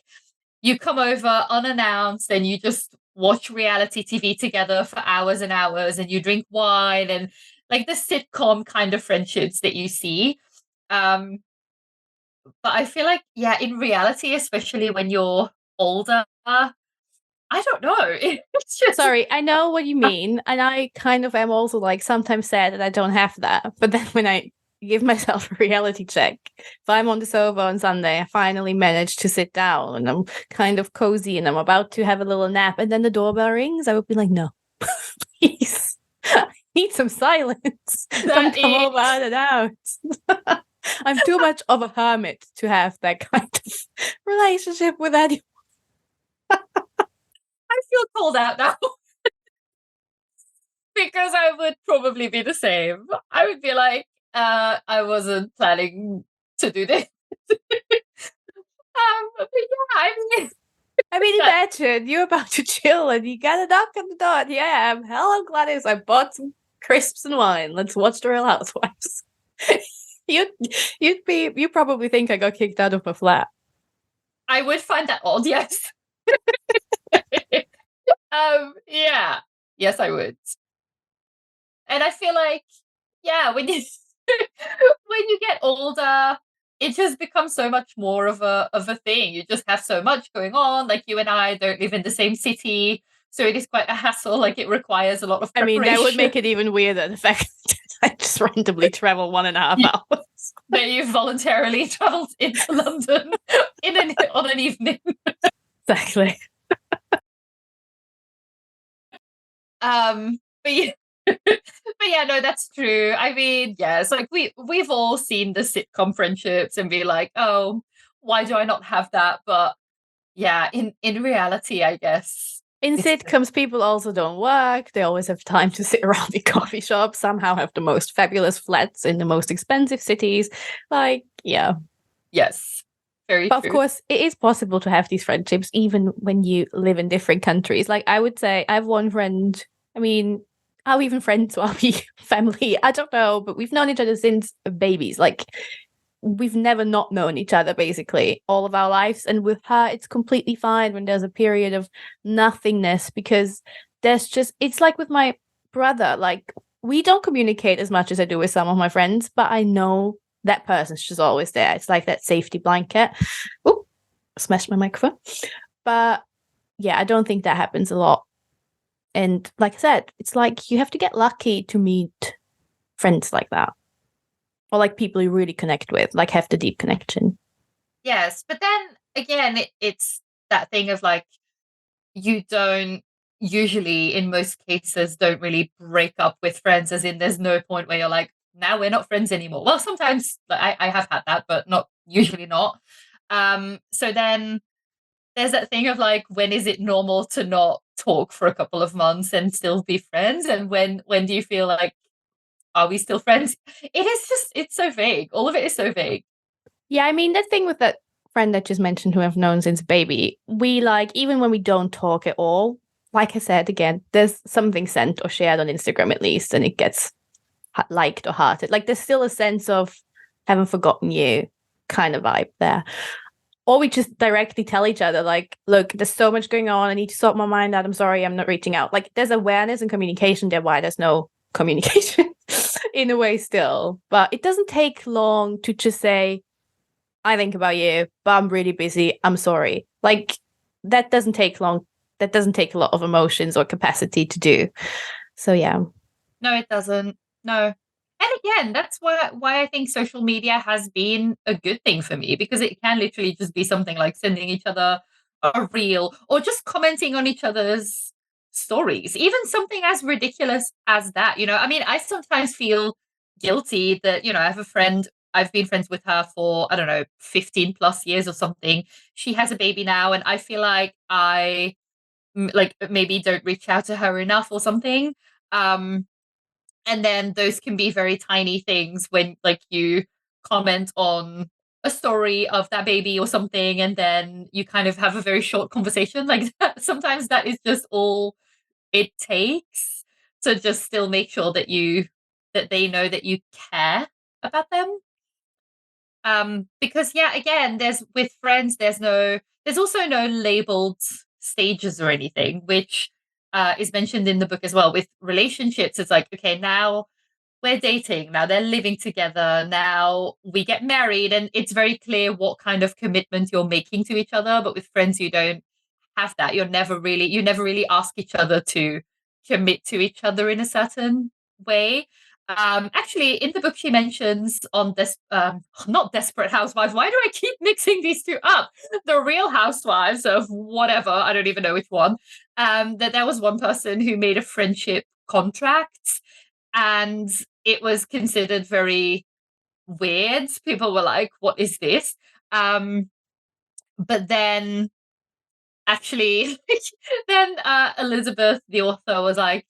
you come over unannounced and you just watch reality TV together for hours and hours and you drink wine, and like the sitcom kind of friendships that you see. Um, but I feel like, yeah, in reality, especially when you're older, I don't know. It's just Sorry, I know what you mean. And I kind of am also like sometimes sad that I don't have that. But then when I give myself a reality check, if I'm on the sofa on Sunday, I finally managed to sit down and I'm kind of cozy and I'm about to have a little nap, and then the doorbell rings, I would be like, no, please, I need some silence. Don't come over unannounced. I'm too much of a hermit to have that kind of relationship with anyone. I feel called out now because I would probably be the same. I would be like, I wasn't planning to do this. I mean, imagine you're about to chill and you get a knock on the door. And here I am. Hello, Gladys. I bought some crisps and wine. Let's watch The Real Housewives. You'd probably think I got kicked out of my flat. I would find that odd, yes. Yeah. Yes, I would. And I feel like, yeah, when you when you get older, it just becomes so much more of a thing. You just have so much going on. Like you and I don't live in the same city, so it is quite a hassle. Like it requires a lot of preparation. I mean, that would make it even weirder, the fact that I just randomly travel 1.5 hours. That you voluntarily traveled into London on an evening. Exactly. But yeah. But yeah, no, that's true. I mean, yeah, it's like we've all seen the sitcom friendships and be like, oh, why do I not have that? But yeah, in reality, I guess in sitcoms, people also don't work. They always have time to sit around in coffee shops. Somehow have the most fabulous flats in the most expensive cities. Like, yeah. Yes. Very but true. Of course, it is possible to have these friendships even when you live in different countries. Like, I would say I have one friend. I mean, are we even friends? Are we family? I don't know, but we've known each other since babies. Like, we've never not known each other basically all of our lives. And with her, it's completely fine when there's a period of nothingness, because it's like with my brother, like we don't communicate as much as I do with some of my friends, but I know that person's just always there. It's like that safety blanket. Oh, smashed my microphone. But yeah, I don't think that happens a lot. And like I said, it's like you have to get lucky to meet friends like that. Or like people you really connect with, like have the deep connection. Yes, but then again, it's that thing of like, you don't usually, in most cases, don't really break up with friends, as in there's no point where you're like, now we're not friends anymore. Well, sometimes I have had that, but not usually not. So then there's that thing of like, when is it normal to not talk for a couple of months and still be friends? And when do you feel like, are we still friends? It's so vague. All of it is so vague. Yeah, I mean, the thing with that friend I just mentioned who I've known since baby, we like, even when we don't talk at all, like I said, again, there's something sent or shared on Instagram at least, and it gets liked or hearted. Like there's still a sense of haven't forgotten you kind of vibe there. Or we just directly tell each other, like, look, there's so much going on. I need to sort my mind out. I'm sorry, I'm not reaching out. Like there's awareness and communication there, why there's no communication in a way still. But it doesn't take long to just say, I think about you, but I'm really busy. I'm sorry. Like that doesn't take long. That doesn't take a lot of emotions or capacity to do. So yeah. No, it doesn't. No. And again, that's why I think social media has been a good thing for me, because it can literally just be something like sending each other a reel or just commenting on each other's stories. Even something as ridiculous as that. I mean, I sometimes feel guilty that, I have a friend, I've been friends with her for, I don't know, 15 plus years or something. She has a baby now, and I feel like I like maybe don't reach out to her enough or something. And then those can be very tiny things when like you comment on a story of that baby or something, and then you kind of have a very short conversation like that. Sometimes that is just all it takes to just still make sure that they know that you care about them. Because yeah, again, there's with friends, there's also no labeled stages or anything, which is mentioned in the book as well. With relationships, it's like, okay, now we're dating, now they're living together, now we get married, and it's very clear what kind of commitment you're making to each other. But with friends, you don't have that. You never really ask each other to commit to each other in a certain way. Actually, in the book, she mentions on this, not Desperate Housewives. Why do I keep mixing these two up? The Real Housewives of whatever, I don't even know which one. That there was one person who made a friendship contract, and it was considered very weird. People were like, "What is this?" But then, actually, then Elizabeth, the author, was like,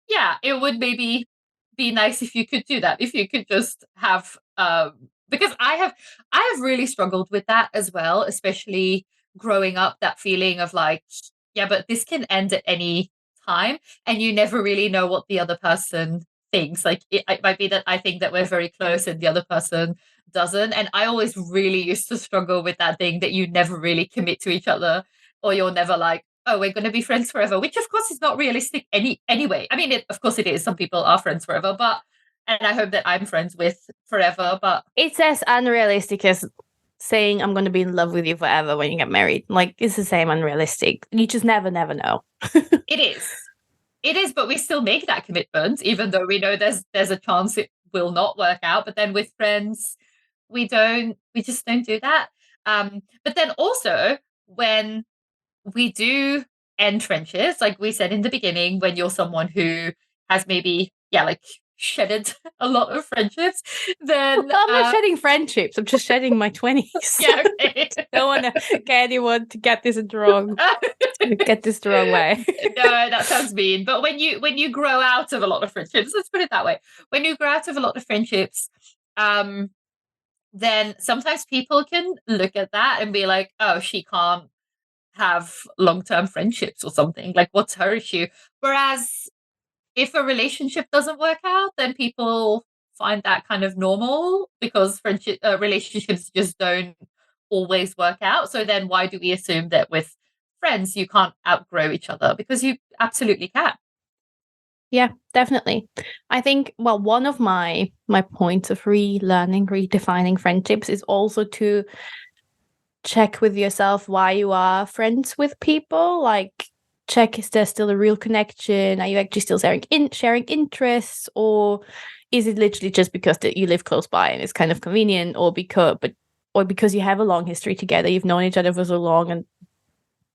yeah, it would maybe be nice if you could do that. If you could just have because I have really struggled with that as well, especially growing up, that feeling of like, yeah, but this can end at any time, and you never really know what the other person thinks. Like it might be that I think that we're very close and the other person doesn't. And I always really used to struggle with that thing that you never really commit to each other, or you're never like, oh, we're going to be friends forever, which of course is not realistic anyway. I mean, of course it is. Some people are friends forever, but and I hope that I'm friends with forever. But it's as unrealistic as saying I'm going to be in love with you forever when you get married. Like, it's the same unrealistic. You just never know. it is. It is, but we still make that commitment, even though we know there's a chance it will not work out. But then with friends, we just don't do that. But then also when we do end friendships, like we said in the beginning, when you're someone who has maybe, yeah, like shedded a lot of friendships, then I'm not shedding friendships. I'm just shedding my 20s. Yeah, okay. Don't want to get anyone to get this wrong. Get this the wrong way. No, that sounds mean. But when you grow out of a lot of friendships, let's put it that way. When you grow out of a lot of friendships, then sometimes people can look at that and be like, oh, she can't have long-term friendships or something. Like, what's her issue? Whereas if a relationship doesn't work out, then people find that kind of normal, because relationships just don't always work out. So then why do we assume that with friends you can't outgrow each other? Because you absolutely can. Yeah, definitely. I think, well, one of my points of relearning, redefining friendships is also to check with yourself why you are friends with people. Like, check, is there still a real connection? Are you actually still sharing interests, or is it literally just because that you live close by and it's kind of convenient, or because you have a long history together, you've known each other for so long and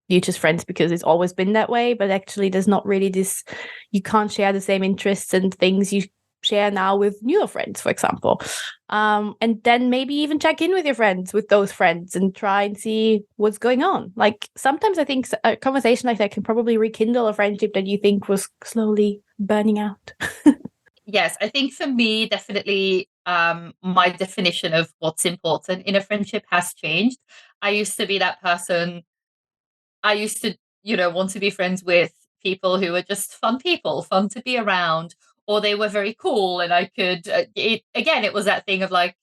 you're just friends because it's always been that way, but actually there's not really this, you can't share the same interests and things you share now with newer friends, for example. And then maybe even check in with your friends, with those friends, and try and see what's going on. Like, sometimes I think a conversation like that can probably rekindle a friendship that you think was slowly burning out. Yes, I think for me, definitely, my definition of what's important in a friendship has changed. I used to be that person. I used to, want to be friends with people who were just fun people, fun to be around, or they were very cool. And I could, it was that thing of like,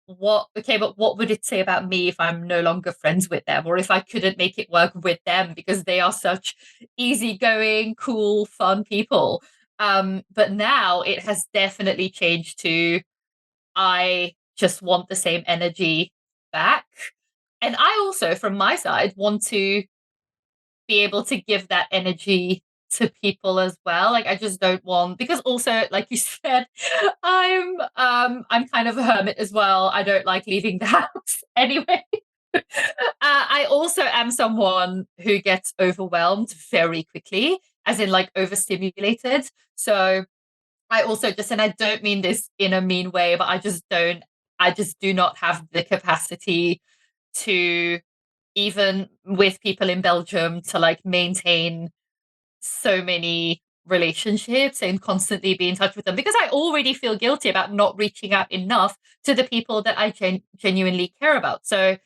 but what would it say about me if I'm no longer friends with them, or if I couldn't make it work with them because they are such easygoing, cool, fun people. But now it has definitely changed to, I just want the same energy back. And I also, from my side, want to be able to give that energy to people as well. Like, I just don't want, because also, like you said, I'm kind of a hermit as well. I don't like leaving the house anyway. I also am someone who gets overwhelmed very quickly, as in like overstimulated. So I also just, and I don't mean this in a mean way, but I just do not have the capacity to, even with people in Belgium, to like maintain so many relationships and constantly be in touch with them, because I already feel guilty about not reaching out enough to the people that I genuinely care about. So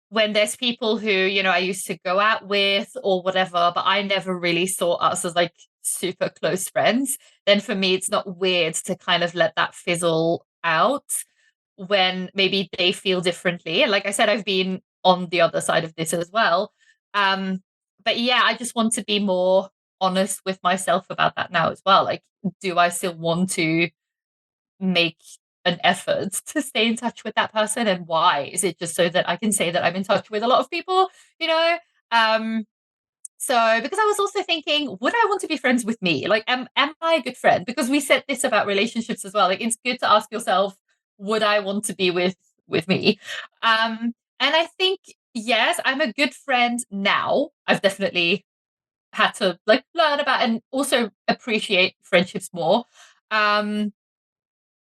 when there's people who, I used to go out with or whatever, but I never really saw us as like super close friends, then for me, it's not weird to kind of let that fizzle out when maybe they feel differently. And like I said, I've been on the other side of this as well. But yeah, I just want to be more honest with myself about that now as well. Like, do I still want to make an effort to stay in touch with that person, and why? Is it just so that I can say that I'm in touch with a lot of people, um so because I was also thinking, would I want to be friends with me? Like, am I a good friend? Because we said this about relationships as well. Like, it's good to ask yourself, would I want to be with me? And I think, yes, I'm a good friend now. I've definitely had to like learn about and also appreciate friendships more. Um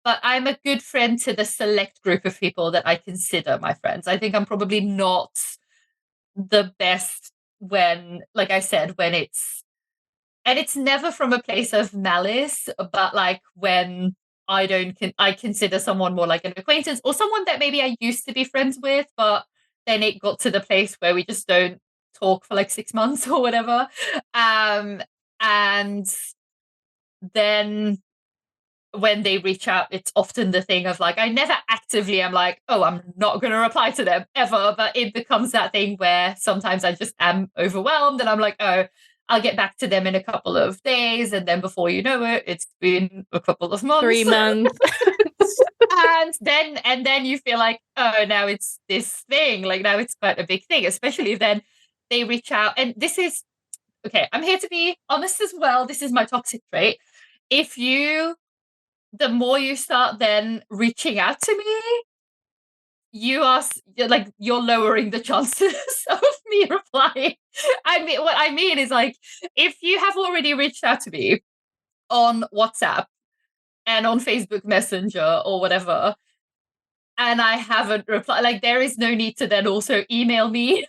but I'm a good friend to the select group of people that I consider my friends. I think I'm probably not the best when, like I said, when and it's never from a place of malice, but like when I consider someone more like an acquaintance, or someone that maybe I used to be friends with, but then it got to the place where we just don't talk for like 6 months or whatever. And then when they reach out, it's often the thing of like, I never actively am like, oh, I'm not going to reply to them ever. But it becomes that thing where sometimes I just am overwhelmed and I'm like, oh, I'll get back to them in a couple of days. And then before you know it, it's been a couple of months. 3 months. and then you feel like, oh, now it's this thing. Like now it's quite a big thing, especially if then they reach out. And this is, okay, I'm here to be honest as well. This is my toxic trait. The more you start then reaching out to me, you're lowering the chances of me replying. I mean, what I mean is like, if you have already reached out to me on WhatsApp and on Facebook Messenger or whatever, and I haven't replied, like there is no need to then also email me,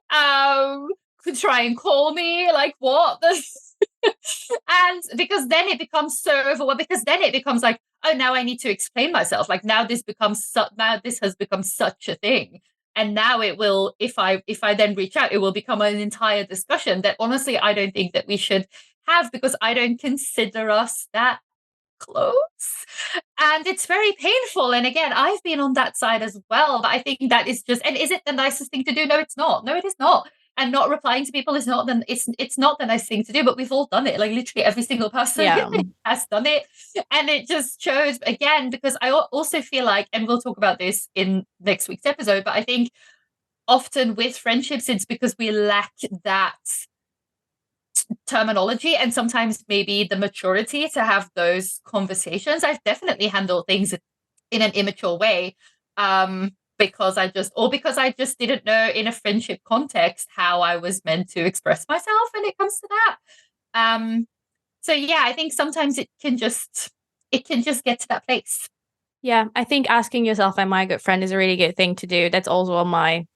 could try and call me, like what? And because then it becomes so overwhelming, because then it becomes like, oh, now I need to explain myself. Like now this has become such a thing. And now it will, if I then reach out, it will become an entire discussion that honestly I don't think that we should have, because I don't consider us that close. And it's very painful. And again, I've been on that side as well. But I think that is just, and is it the nicest thing to do? No, it's not. No, it is not. And not replying to people is not the it's not the nice thing to do, but we've all done it. Like literally every single person has done it. And it just shows again, because I also feel like, and we'll talk about this in next week's episode, but I think often with friendships, it's because we lack that terminology and sometimes maybe the maturity to have those conversations. I've definitely handled things in an immature way, because I just didn't know in a friendship context how I was meant to express myself when it comes to that. So yeah, I think sometimes it can just get to that place. Yeah, I think asking yourself, am I a good friend, is a really good thing to do. That's also on my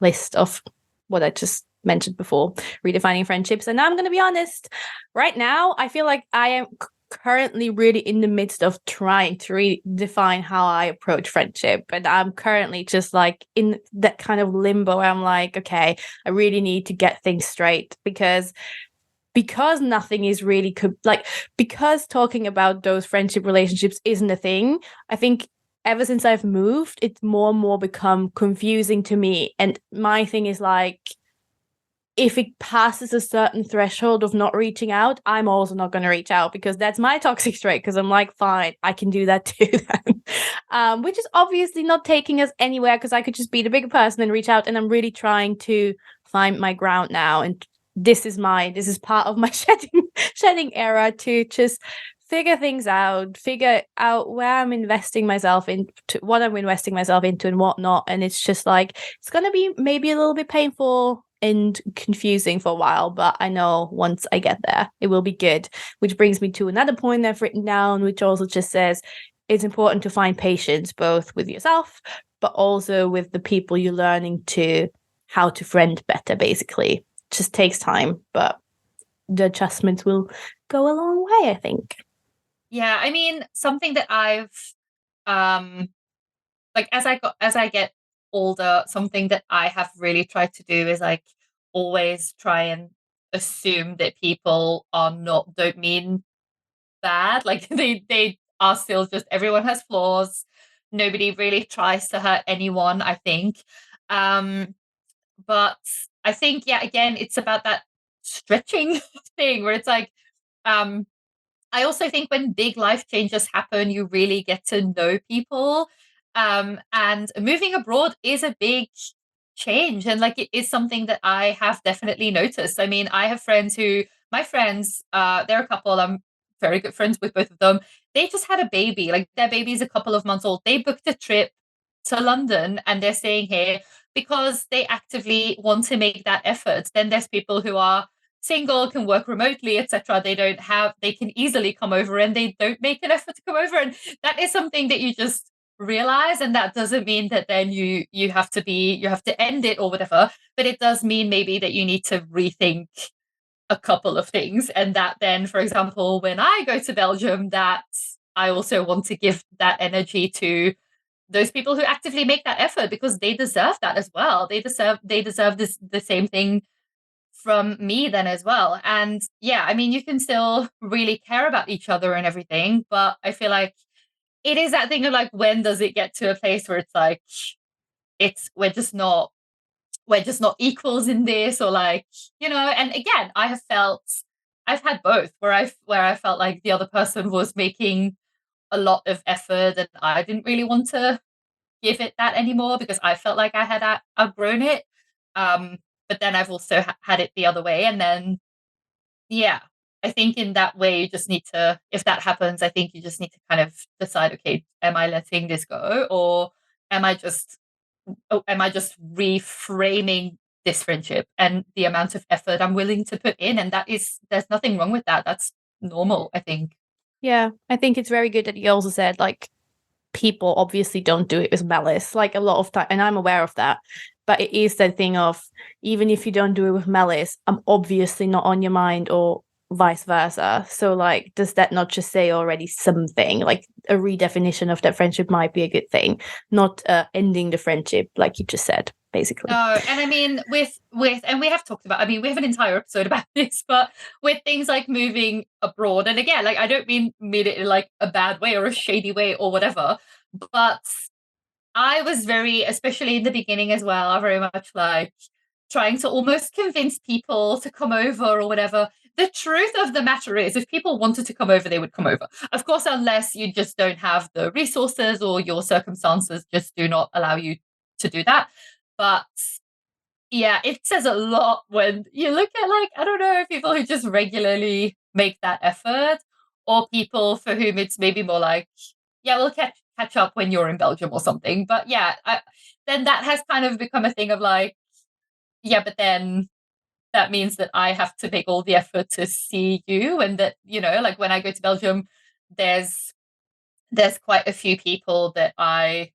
list of what I just mentioned before, redefining friendships. And I'm going to be honest, right now, I feel like I am currently really in the midst of trying to redefine how I approach friendship. And I'm currently just like in that kind of limbo where I'm like, okay, I really need to get things straight, because nothing is really because talking about those friendship relationships isn't a thing. I think ever since I've moved, it's more and more become confusing to me. And my thing is like, if it passes a certain threshold of not reaching out, I'm also not going to reach out, because that's my toxic trait. Because I'm like, fine, I can do that too then. Which is obviously not taking us anywhere, because I could just be the bigger person and reach out. And I'm really trying to find my ground now. And this is part of my shedding era, to just figure things out, figure out where I'm investing myself into, what I'm investing myself into and what not. And it's just like, it's going to be maybe a little bit painful and confusing for a while, but I know once I get there, it will be good. Which brings me to another point I've written down, which also just says it's important to find patience, both with yourself, but also with the people you're learning how to friend better, basically. It just takes time, but the adjustments will go a long way, I think. Yeah, I mean, something that I've like as I get older, something that I have really tried to do is like always try and assume that people don't mean bad. Like they are still just, everyone has flaws. Nobody really tries to hurt anyone, I think. But I think, yeah, again, it's about that stretching thing where it's like, I also think when big life changes happen, you really get to know people. And moving abroad is a big change. And like, it is something that I have definitely noticed. I mean, I have my friends, they're a couple, I'm very good friends with both of them. They just had a baby, like their baby is a couple of months old. They booked a trip to London and they're staying here because they actively want to make that effort. Then there's people who are single, can work remotely, etc. They can easily come over and they don't make an effort to come over. And that is something that you just realize. And that doesn't mean that then you have to end it or whatever. But it does mean maybe that you need to rethink a couple of things. And that then, for example, when I go to Belgium, that I also want to give that energy to those people who actively make that effort, because they deserve that as well. They deserve this the same thing from me then as well. And yeah, I mean, you can still really care about each other and everything, but I feel like it is that thing of like, when does it get to a place where it's like, it's we're just not equals in this, or like, and again, I've had both, where I felt like the other person was making a lot of effort and I didn't really want to give it that anymore because I felt like I had outgrown it. But then I've also had it the other way. And then, yeah, I think in that way, you just need to, if that happens, I think you just need to kind of decide, okay, am I letting this go, or am I just, reframing this friendship and the amount of effort I'm willing to put in? And there's nothing wrong with that. That's normal, I think. Yeah, I think it's very good that you also said, like, people obviously don't do it with malice, like a lot of time, and I'm aware of that. But it is that thing of, even if you don't do it with malice, I'm obviously not on your mind, or vice versa. So like, does that not just say already something? Like, a redefinition of that friendship might be a good thing, not ending the friendship like you just said, basically. No, and I mean, with and we have talked about, I mean, we have an entire episode about this, but with things like moving abroad, and again, like, I don't mean it in like a bad way or a shady way or whatever, but I was very, especially in the beginning as well, very much like trying to almost convince people to come over or whatever. The truth of the matter is, if people wanted to come over, they would come over. Of course, unless you just don't have the resources or your circumstances just do not allow you to do that. But yeah, it says a lot when you look at, like, I don't know, people who just regularly make that effort, or people for whom it's maybe more like, yeah, we'll catch up when you're in Belgium or something. But yeah, then that has kind of become a thing of like, yeah, but then that means that I have to make all the effort to see you, and that, like, when I go to Belgium, there's quite a few people that I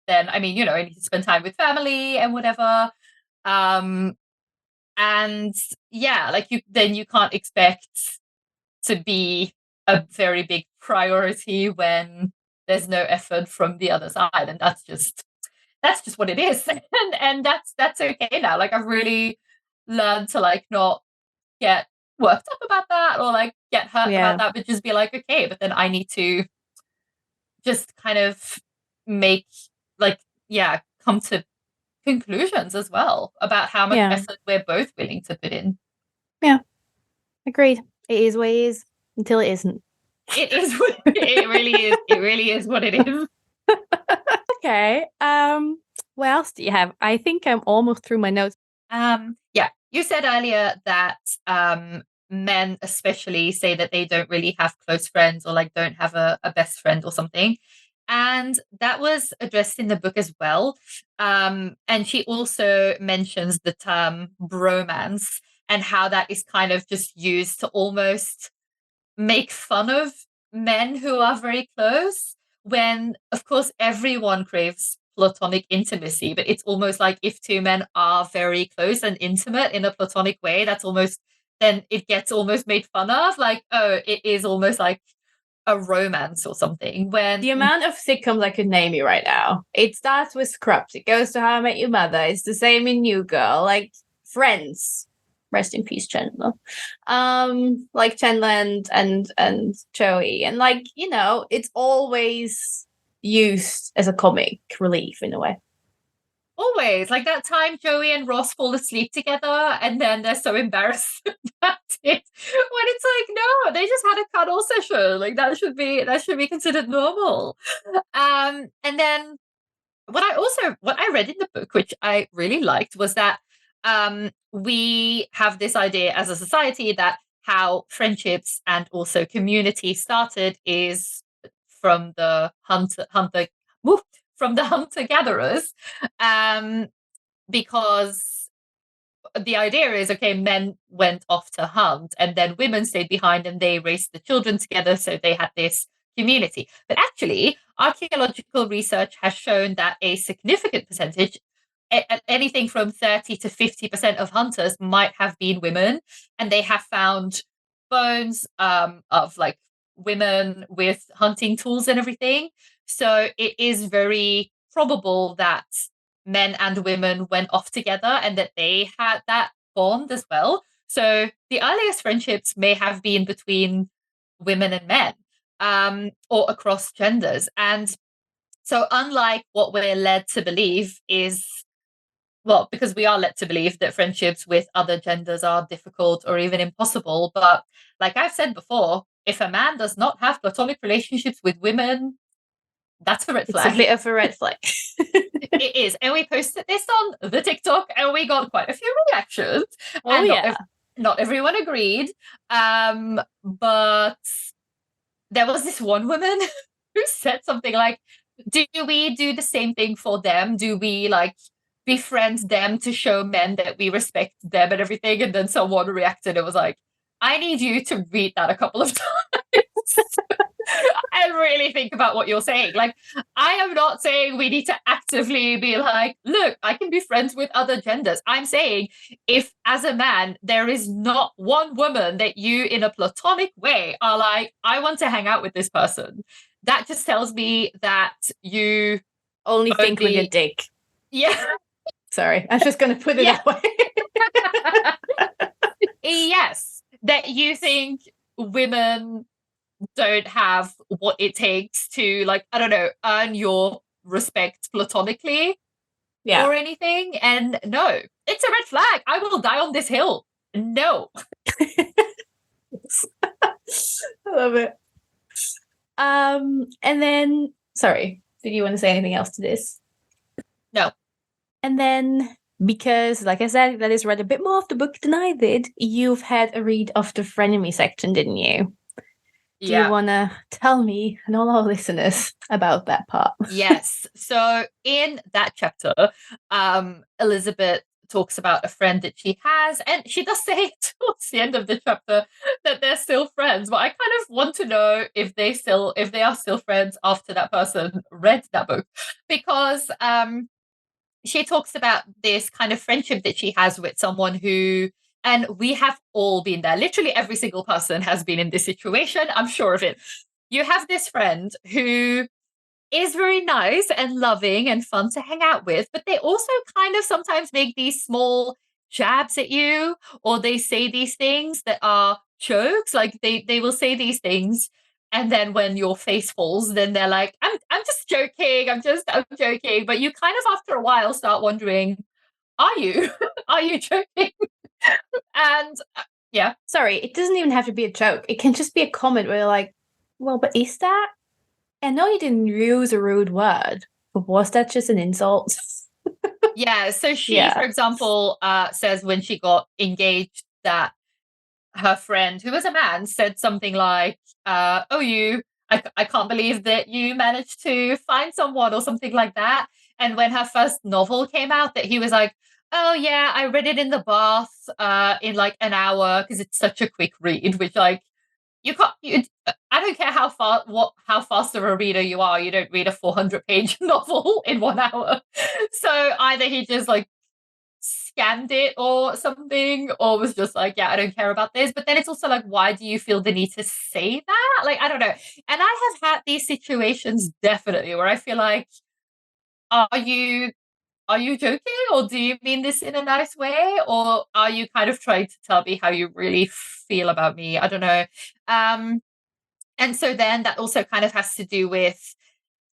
need to spend time with family and whatever. Um, and yeah, like, you can't expect to be a very big priority when there's no effort from the other side, and that's just what it is. And that's okay now. Like, I've really learned to, like, not get worked up about that, or like get hurt about that, but just be like, okay, but then I need to just kind of make, like, yeah, come to conclusions as well about how much effort we're both willing to put in. Yeah, agreed. It is what it is until it isn't. It is what it really is. It really is what it is. Okay. What else do you have? I think I'm almost through my notes. Yeah, you said earlier that men especially say that they don't really have close friends, or like don't have a best friend or something. And that was addressed in the book as well. And she also mentions the term bromance, and how that is kind of just used to almost make fun of men who are very close, when of course everyone craves platonic intimacy, but it's almost like, if two men are very close and intimate in a platonic way, that's almost, then it gets almost made fun of, like, oh, it is almost like a romance or something. When the amount of sitcoms I could name you right now, it starts with Scrubs, it goes to How I Met Your Mother, it's the same in New Girl, like Friends, rest in peace Chandler, like Chandler and Joey, and like, it's always used as a comic relief in a way. Always, like that time Joey and Ross fall asleep together, and then they're so embarrassed about it. When it's like, no, they just had a cuddle session. Like, that should be considered normal. And then what I read in the book, which I really liked, was that we have this idea as a society that how friendships and also community started is from the hunter gatherers, because the idea is, okay, men went off to hunt and then women stayed behind and they raised the children together, so they had this community. But actually, archaeological research has shown that a significant percentage, anything from 30 to 50% of hunters, might have been women, and they have found bones of like women with hunting tools and everything. So it is very probable that men and women went off together and that they had that bond as well. So the earliest friendships may have been between women and men, or across genders. And so, unlike what we're led to believe is, well, because we are led to believe that friendships with other genders are difficult or even impossible. But like I've said before, if a man does not have platonic relationships with women, that's a red It's a flag. bit of a red flag. It is. And we posted this on the TikTok and we got quite a few reactions. Oh, And yeah. not everyone agreed. But there was this one woman who said something like, do we do the same thing for them? Do we like befriend them to show men that we respect them and everything? And then someone reacted and was like, I need you to read that a couple of times and really think about what you're saying. Like, I am not saying we need to actively be like, look, I can be friends with other genders. I'm saying if, as a man, there is not one woman that you, in a platonic way, are like, I want to hang out with this person, that just tells me that you only think with your dick. Yeah. Sorry, I was just going to put it that way. Yes, that you think women don't have what it takes to, like, I don't know, earn your respect platonically or anything. And no, it's a red flag. I will die on this hill. No. I love it. And then, sorry, did you want to say anything else to this? No. And then, because, like I said, that is read a bit more of the book than I did, you've had a read of the frenemy section, didn't you? Do you want to tell me and all our listeners about that part? Yes. So in that chapter, Elizabeth talks about a friend that she has, and she does say towards the end of the chapter that they're still friends. But I kind of want to know if they are still friends after that person read that book, because she talks about this kind of friendship that she has with someone who, and we have all been there. Literally every single person has been in this situation. I'm sure of it. You have this friend who is very nice and loving and fun to hang out with, but they also kind of sometimes make these small jabs at you, or they say these things that are jokes. Like they will say these things, and then when your face falls, then they're like, I'm just joking, I'm joking. But you kind of after a while start wondering, are you? Are you joking? And yeah. Sorry, it doesn't even have to be a joke. It can just be a comment where you're like, well, but is that? I know you didn't use a rude word, but was that just an insult? Yeah. So she, for example, says when she got engaged that her friend, who was a man, said something like, I can't believe that you managed to find someone, or something like that. And when her first novel came out, that he was like, oh yeah, I read it in the bath in like an hour because it's such a quick read, which like I don't care how fast of a reader you are, you don't read a 400-page novel in 1 hour. So either he just like scanned it or something, or was just like, yeah, I don't care about this. But then it's also like, why do you feel the need to say that? Like, I don't know. And I have had these situations definitely where I feel like, are you joking, or do you mean this in a nice way, or are you kind of trying to tell me how you really feel about me? I don't know. And so then that also kind of has to do with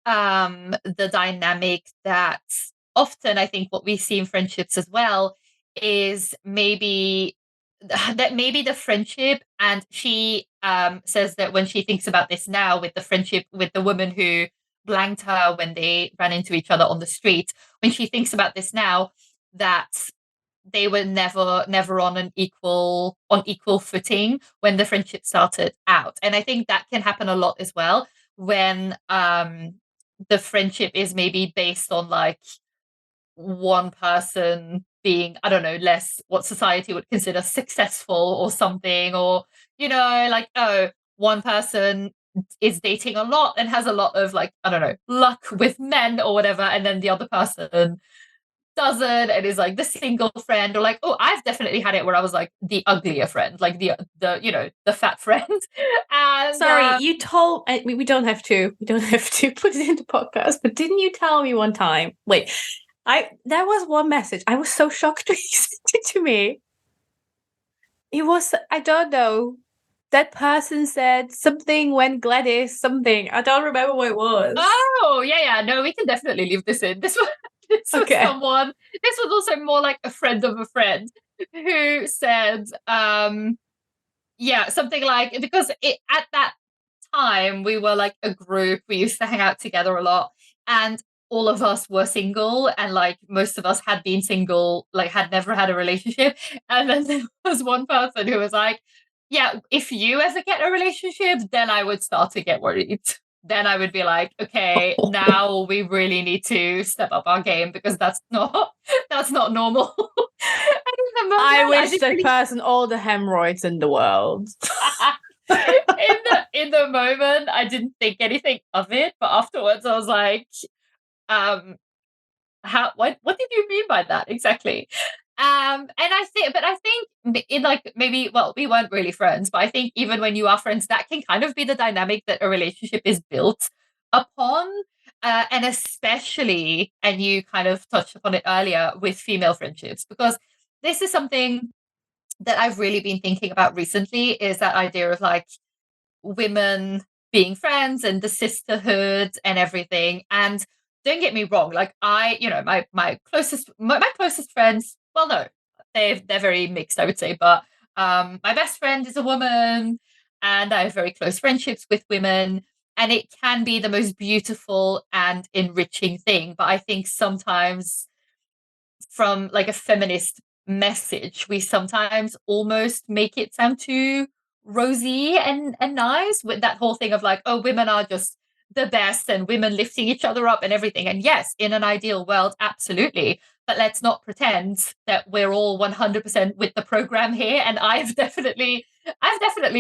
the dynamic that often I think what we see in friendships as well is maybe the friendship, and she says that when she thinks about this now with the friendship with the woman who blanked her when they ran into each other on the street, when she thinks about this now, that they were never on equal footing when the friendship started out. And I think that can happen a lot as well when the friendship is maybe based on like one person being, I don't know, less what society would consider successful or something, or like, oh, one person is dating a lot and has a lot of like, I don't know, luck with men or whatever, and then the other person doesn't and is like the single friend, or like, oh, I've definitely had it where I was like the uglier friend, like the fat friend. And Sorry, you told we don't have to put it in the podcast, but didn't you tell me one time? Wait, there was one message. I was so shocked when you sent it to me. It was, I don't know. That person said something when Gladys something. I don't remember what it was. Oh, yeah. No, we can definitely leave this in. This was Okay. someone. This was also more like a friend of a friend who said, yeah, something like, because at that time we were like a group. We used to hang out together a lot, and all of us were single, and like most of us had been single, like had never had a relationship. And then there was one person who was like, yeah, if you ever get a relationship, then I would start to get worried. Then I would be like, okay, now we really need to step up our game, because that's not normal. I wish that person all the hemorrhoids in the world. In the moment, I didn't think anything of it, but afterwards I was like, what did you mean by that exactly? And I think in like, maybe, well, we weren't really friends, but I think even when you are friends, that can kind of be the dynamic that a relationship is built upon. And especially, and you kind of touched upon it earlier, with female friendships, because this is something that I've really been thinking about recently, is that idea of like women being friends and the sisterhood and everything. And don't get me wrong, like my closest friends, well, no, they're very mixed, I would say, but my best friend is a woman, and I have very close friendships with women, and it can be the most beautiful and enriching thing. But I think sometimes, from like a feminist message, we sometimes almost make it sound too rosy and nice, with that whole thing of like, oh, women are just the best, and women lifting each other up and everything. And yes, in an ideal world, absolutely. But let's not pretend that we're all 100% with the program here. And I've definitely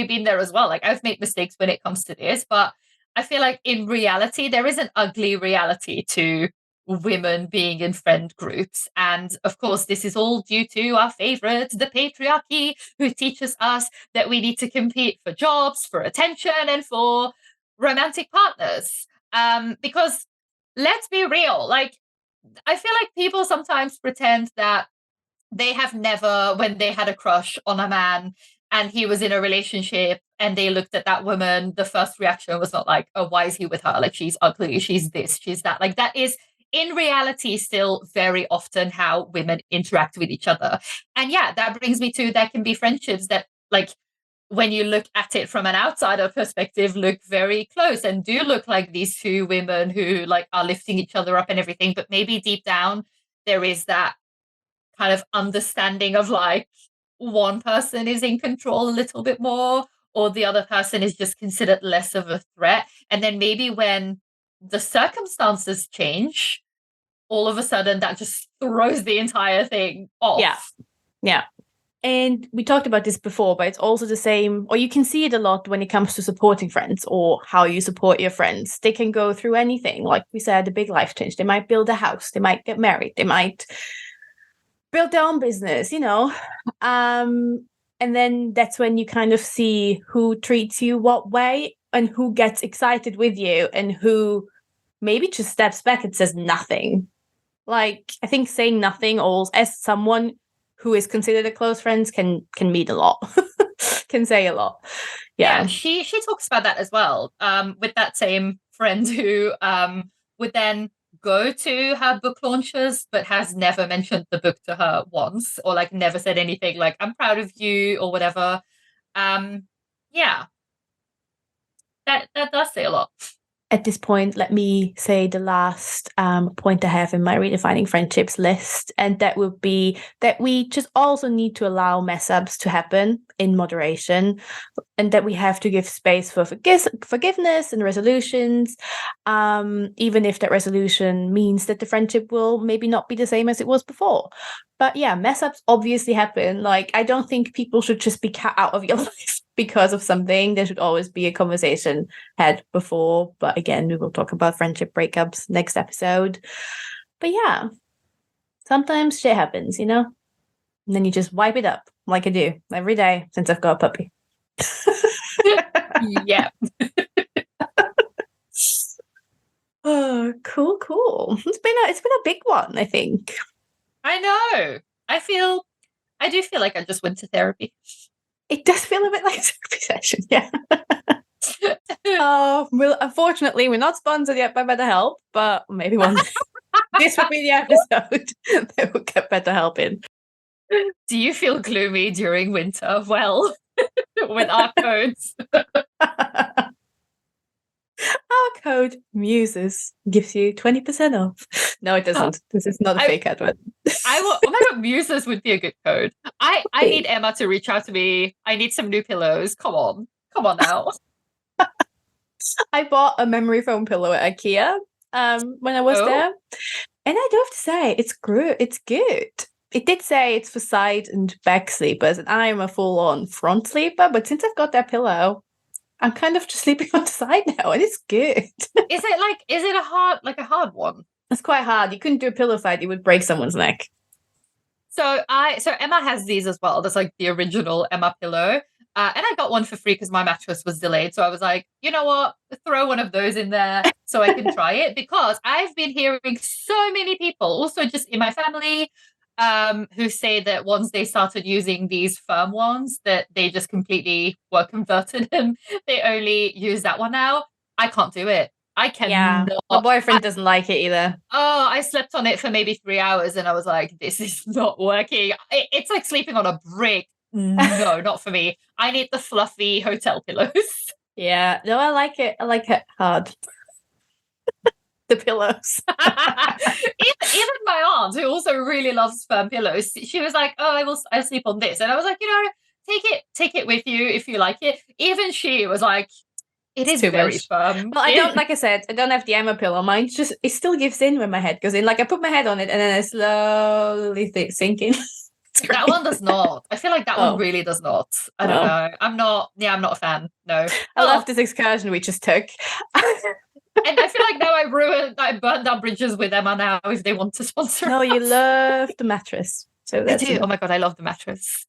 been there as well. Like, I've made mistakes when it comes to this, but I feel like in reality, there is an ugly reality to women being in friend groups. And of course, this is all due to our favorite, the patriarchy, who teaches us that we need to compete for jobs, for attention, and for romantic partners. Because let's be real, like, I feel like people sometimes pretend that they have never, when they had a crush on a man and he was in a relationship and they looked at that woman, the first reaction was not like, oh, why is he with her? Like, she's ugly, she's this, she's that. Like, that is in reality still very often how women interact with each other. And yeah, that brings me to, there can be friendships that, like, when you look at it from an outsider perspective, look very close and do look like these two women who like are lifting each other up and everything. But maybe deep down, there is that kind of understanding of like, one person is in control a little bit more, or the other person is just considered less of a threat. And then maybe when the circumstances change, all of a sudden that just throws the entire thing off. Yeah. And we talked about this before, but it's also the same, or you can see it a lot when it comes to supporting friends or how you support your friends. They can go through anything. Like we said, a big life change. They might build a house. They might get married. They might build their own business, and then that's when you kind of see who treats you what way and who gets excited with you and who maybe just steps back and says nothing. Like, I think saying nothing, or as someone who is considered a close friend, can mean a lot. Can say a lot. Yeah. She talks about that as well, with that same friend who would then go to her book launches but has never mentioned the book to her once, or like never said anything like, I'm proud of you or whatever. Yeah, that does say a lot. At this point, let me say the last point I have in my redefining friendships list, and that would be that we just also need to allow mess ups to happen in moderation, and that we have to give space for forgiveness and resolutions, even if that resolution means that the friendship will maybe not be the same as it was before. But yeah, mess ups obviously happen. Like, I don't think people should just be cut out of your life because of something. There should always be a conversation had before. But again, we will talk about friendship breakups next episode. But yeah. sometimes shit happens, you know? And then you just wipe it up like I do every day since I've got a puppy. Yeah. Oh, cool. It's been a big one, I think. I know. I do feel like I just went to therapy. It does feel a bit like a therapy session, yeah. Well, unfortunately, we're not sponsored yet by BetterHelp, but maybe one day. This will be the episode that will get BetterHelp in. Do you feel gloomy during winter? Well, with our codes. Our code Muses gives you 20% off. No, it doesn't. This is not a fake advert. Oh my god, Muses would be a good code. I need Emma to reach out to me. I need some new pillows. Come on now. I bought a memory foam pillow at IKEA when I was there, and I do have to say it's good. It did say it's for side and back sleepers, and I am a full-on front sleeper. But since I've got that pillow, I'm kind of just sleeping on the side now, and it's good. Is it a hard one? It's quite hard. You couldn't do a pillow fight; it would break someone's neck. So Emma has these as well. That's like the original Emma pillow. And I got one for free because my mattress was delayed. So I was like, you know what? Throw one of those in there so I can try it, because I've been hearing so many people, also just in my family, who say that once they started using these firm ones, that they just completely were converted and they only use that one now. I can't do it. I cannot. Yeah, my boyfriend doesn't like it either. Oh, I slept on it for maybe 3 hours and I was like, this is not working. It's like sleeping on a brick. No, not for me. I need the fluffy hotel pillows. Yeah, no, I like it. I like it hard. The pillows. Even my aunt, who also really loves firm pillows, she was like, "Oh, I'll sleep on this," and I was like, take it with you if you like it. Even she was like, "It is very firm." Well, I don't, like I said, I don't have the Emma pillow. Mine just, it still gives in when my head goes in. Like I put my head on it and then I slowly sink in. That one does not. I feel like that one really does not. I don't know. I'm not a fan. No. I love this excursion we just took. And I feel like now I burned down bridges with Emma now if they want to sponsor. No, you love the mattress. So I do. Oh my god, I love the mattress.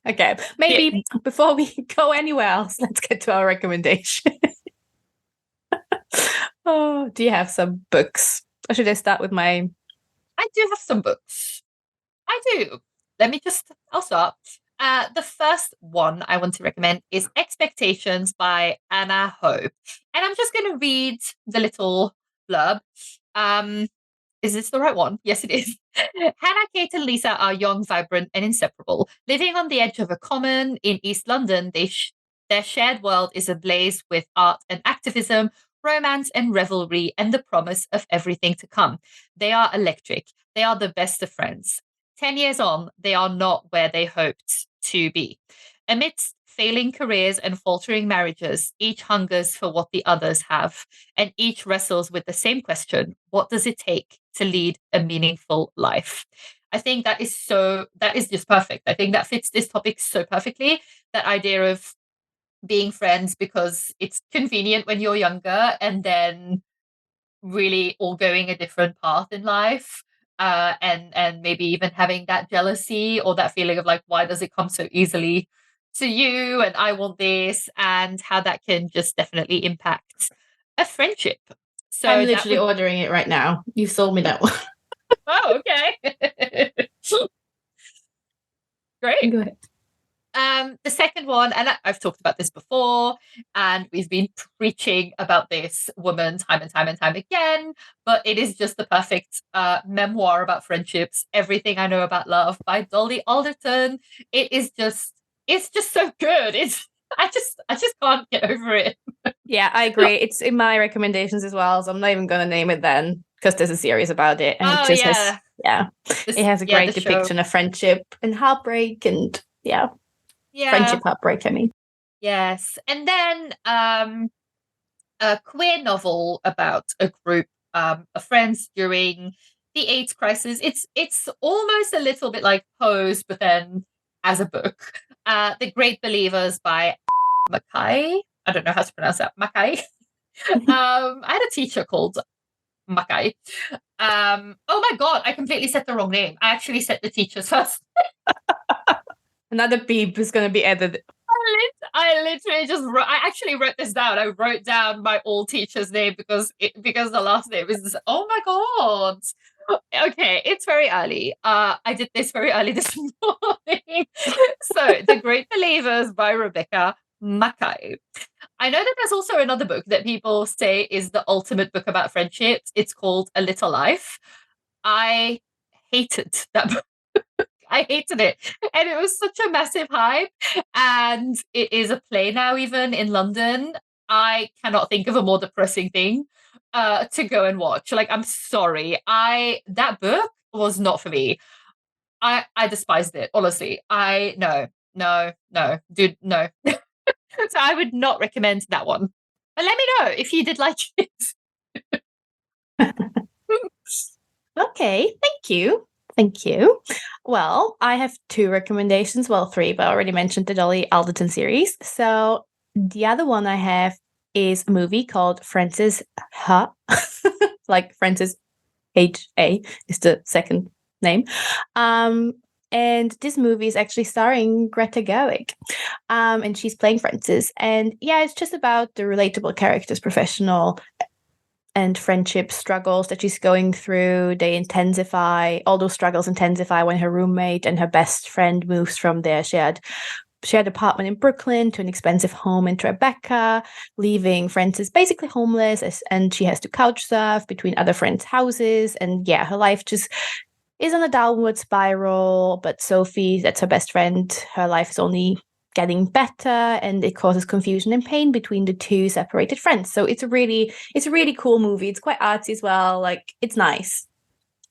Okay, maybe before we go anywhere else, let's get to our recommendation. Oh, do you have some books? Or should I start with my... I do have some books. I do. I'll start. The first one I want to recommend is Expectations by Anna Hope. And I'm just going to read the little blurb. Is this the right one? Yes, it is. Hannah, Kate, and Lisa are young, vibrant, and inseparable. Living on the edge of a common in East London, their shared world is ablaze with art and activism, romance and revelry, and the promise of everything to come. They are electric. They are the best of friends. 10 years on, they are not where they hoped to be. Amidst failing careers and faltering marriages, each hungers for what the others have, and each wrestles with the same question: what does it take to lead a meaningful life? I think that is just perfect. I think that fits this topic so perfectly. That idea of being friends because it's convenient when you're younger, and then really all going a different path in life. And maybe even having that jealousy or that feeling of like, why does it come so easily to you and I want this, and how that can just definitely impact a friendship. So I'm literally ordering it right now. You sold me that one. Oh, okay. Great. Go ahead. The second one, and I've talked about this before, and we've been preaching about this woman time and time and time again, but it is just the perfect memoir about friendships. Everything I Know About Love by Dolly Alderton. It's just so good. I just can't get over it. Yeah, I agree. It's in my recommendations as well, so I'm not even going to name it then, because there's a series about it, and it just has, it has a great depiction of friendship and heartbreak, and friendship heartbreak, I mean. Yes. And then a queer novel about a group of friends during the AIDS crisis. It's almost a little bit like Pose, but then as a book. The Great Believers by Mackay. I don't know how to pronounce that. Mackay. I had a teacher called Makai. Oh my god, I completely said the wrong name. I actually said the teacher's first. Another beep is going to be added. I literally just wrote, I actually wrote this down. I wrote down my old teacher's name because the last name is oh my god. Okay, it's very early. I did this very early this morning. So, The Great Believers by Rebecca Mackay. I know that there's also another book that people say is the ultimate book about friendships. It's called A Little Life. I hated that book. I hated it. And it was such a massive hype. And it is a play now, even in London. I cannot think of a more depressing thing to go and watch. Like, I'm sorry. That book was not for me. I despised it, honestly. No, dude, no. So I would not recommend that one. But let me know if you did like it. Okay, thank you. Thank you. Well, I have 2 recommendations. Well, 3, but I already mentioned the Dolly Alderton series. So the other one I have is a movie called Frances Ha. Like Frances H.A. is the second name. And this movie is actually starring Greta Gerwig. And she's playing Frances. And yeah, it's just about the relatable characters, professional and friendship struggles that she's going through. They intensify, all those struggles intensify when her roommate and her best friend moves from their shared apartment in Brooklyn to an expensive home in Tribeca, leaving Frances basically homeless, and she has to couch surf between other friends' houses. And yeah, her life just is on a downward spiral. But Sophie, that's her best friend, her life is only getting better, and it causes confusion and pain between the 2 separated friends. So it's a really cool movie. It's quite artsy as well. Like, it's nice.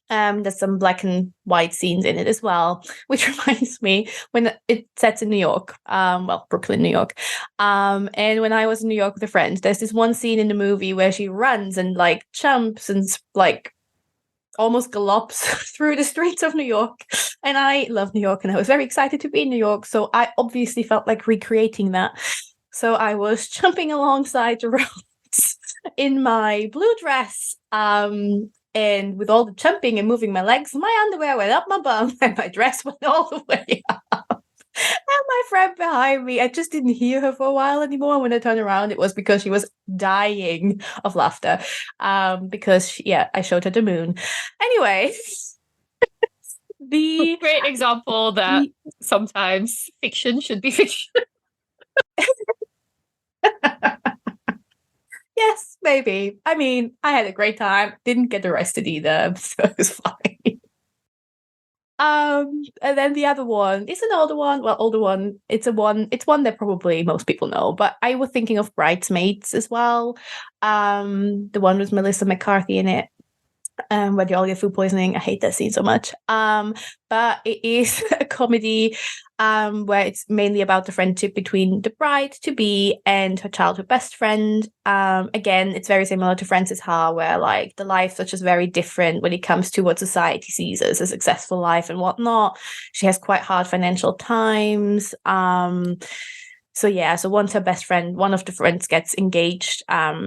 There's some black and white scenes in it as well, which reminds me when it sets in New York, well, Brooklyn, New York. And when I was in New York with a friend, there's this one scene in the movie where she runs and like jumps and like almost gallops through the streets of New York. And I love New York, and I was very excited to be in New York. So I obviously felt like recreating that. So I was jumping alongside the roads in my blue dress. And with all the jumping and moving my legs, my underwear went up my bum and my dress went all the way up. And my friend behind me, I just didn't hear her for a while anymore. When I turned around, it was because she was dying of laughter. Because I showed her the moon. Anyway, the Great example that sometimes fiction should be fiction. Yes, maybe. I mean, I had a great time. Didn't get arrested either, so it was fine. And then the other one is an older one. Well, older one. It's one that probably most people know. But I was thinking of Bridesmaids as well. The one with Melissa McCarthy in it. Where they all get food poisoning. I hate that scene so much. But it is a comedy where it's mainly about the friendship between the bride to be and her childhood best friend. Again, it's very similar to Frances Ha, where like the lives are just very different when it comes to what society sees as a successful life and whatnot. She has quite hard financial times. So once her best friend, one of the friends, gets engaged,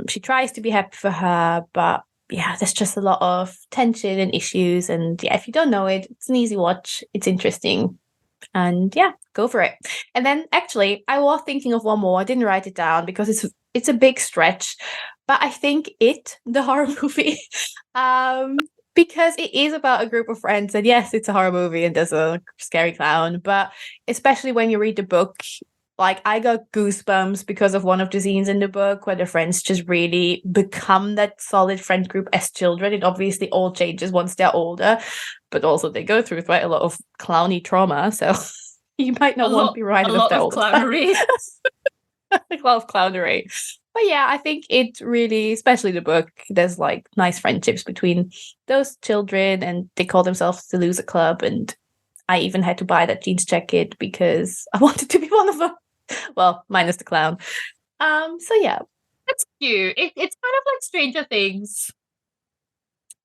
she tries to be happy for her, but yeah, there's just a lot of tension and issues. And yeah, if you don't know it, it's an easy watch. It's interesting. And yeah, go for it. And then actually, I was thinking of one more. I didn't write it down because it's a big stretch. But I think the horror movie, because it is about a group of friends. And yes, it's a horror movie and there's a scary clown. But especially when you read the book, like I got goosebumps because of one of the scenes in the book where the friends just really become that solid friend group as children. It obviously all changes once they're older, but also they go through quite a lot of clowny trauma. So you might not want to be reminded of that all the time. Clownery. A lot of clownery. But yeah, I think it really, especially the book, there's like nice friendships between those children, and they call themselves the Loser Club. And I even had to buy that jeans jacket because I wanted to be one of them. Well, minus the clown. So yeah. That's cute. It's kind of like Stranger Things.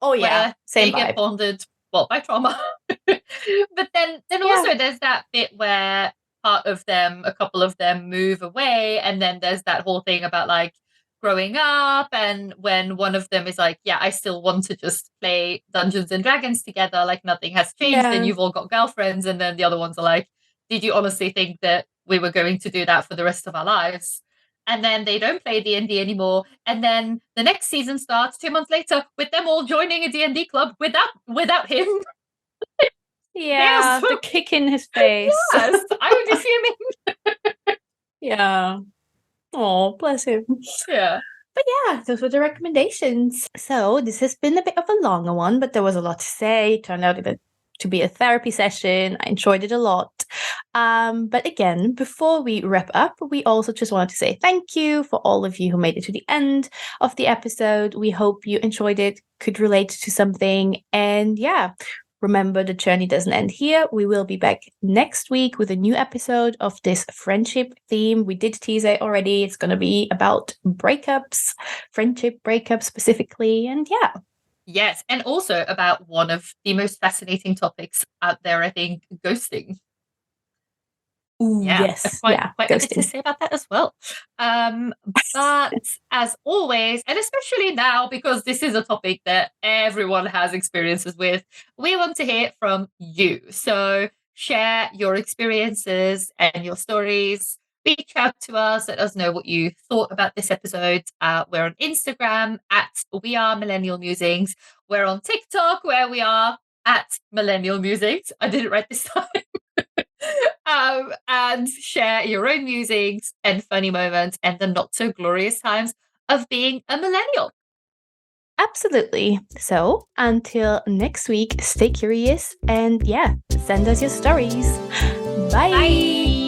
Oh yeah, same they get vibe. bonded, well, by trauma. But then also there's that bit where a couple of them move away, and then there's that whole thing about like growing up, and when one of them is like, yeah, I still want to just play Dungeons and Dragons together, like nothing has changed, and you've all got girlfriends, and then the other ones are like, did you honestly think that we were going to do that for the rest of our lives? And then they don't play D&D anymore, and then the next season starts 2 months later with them all joining a D&D club without him. Yeah, the kick in his face. Yes, I would be fuming. Yeah. Oh, bless him. Yeah. But yeah, those were the recommendations. So this has been a bit of a longer one, but there was a lot to say. It turned out to be a therapy session. I enjoyed it a lot. But again, before we wrap up, we also just wanted to say thank you for all of you who made it to the end of the episode. We hope you enjoyed it, could relate to something. And yeah, remember, the journey doesn't end here. We will be back next week with a new episode of this friendship theme. We did tease it already. It's going to be about breakups, friendship breakups specifically. And yeah. Yes, and also about one of the most fascinating topics out there, I think, ghosting. Ooh, yeah, yes. quite yeah, a bit to say about that as well. But as always, and especially now, because this is a topic that everyone has experiences with, we want to hear from you. So share your experiences and your stories. Reach out to us, let us know what you thought about this episode. We're on Instagram at We Are Millennial Musings. We're on TikTok, where we are at Millennial Musings. I did it right this time. And share your own musings and funny moments and the not so glorious times of being a millennial. Absolutely. So until next week, stay curious and yeah, send us your stories. Bye. Bye.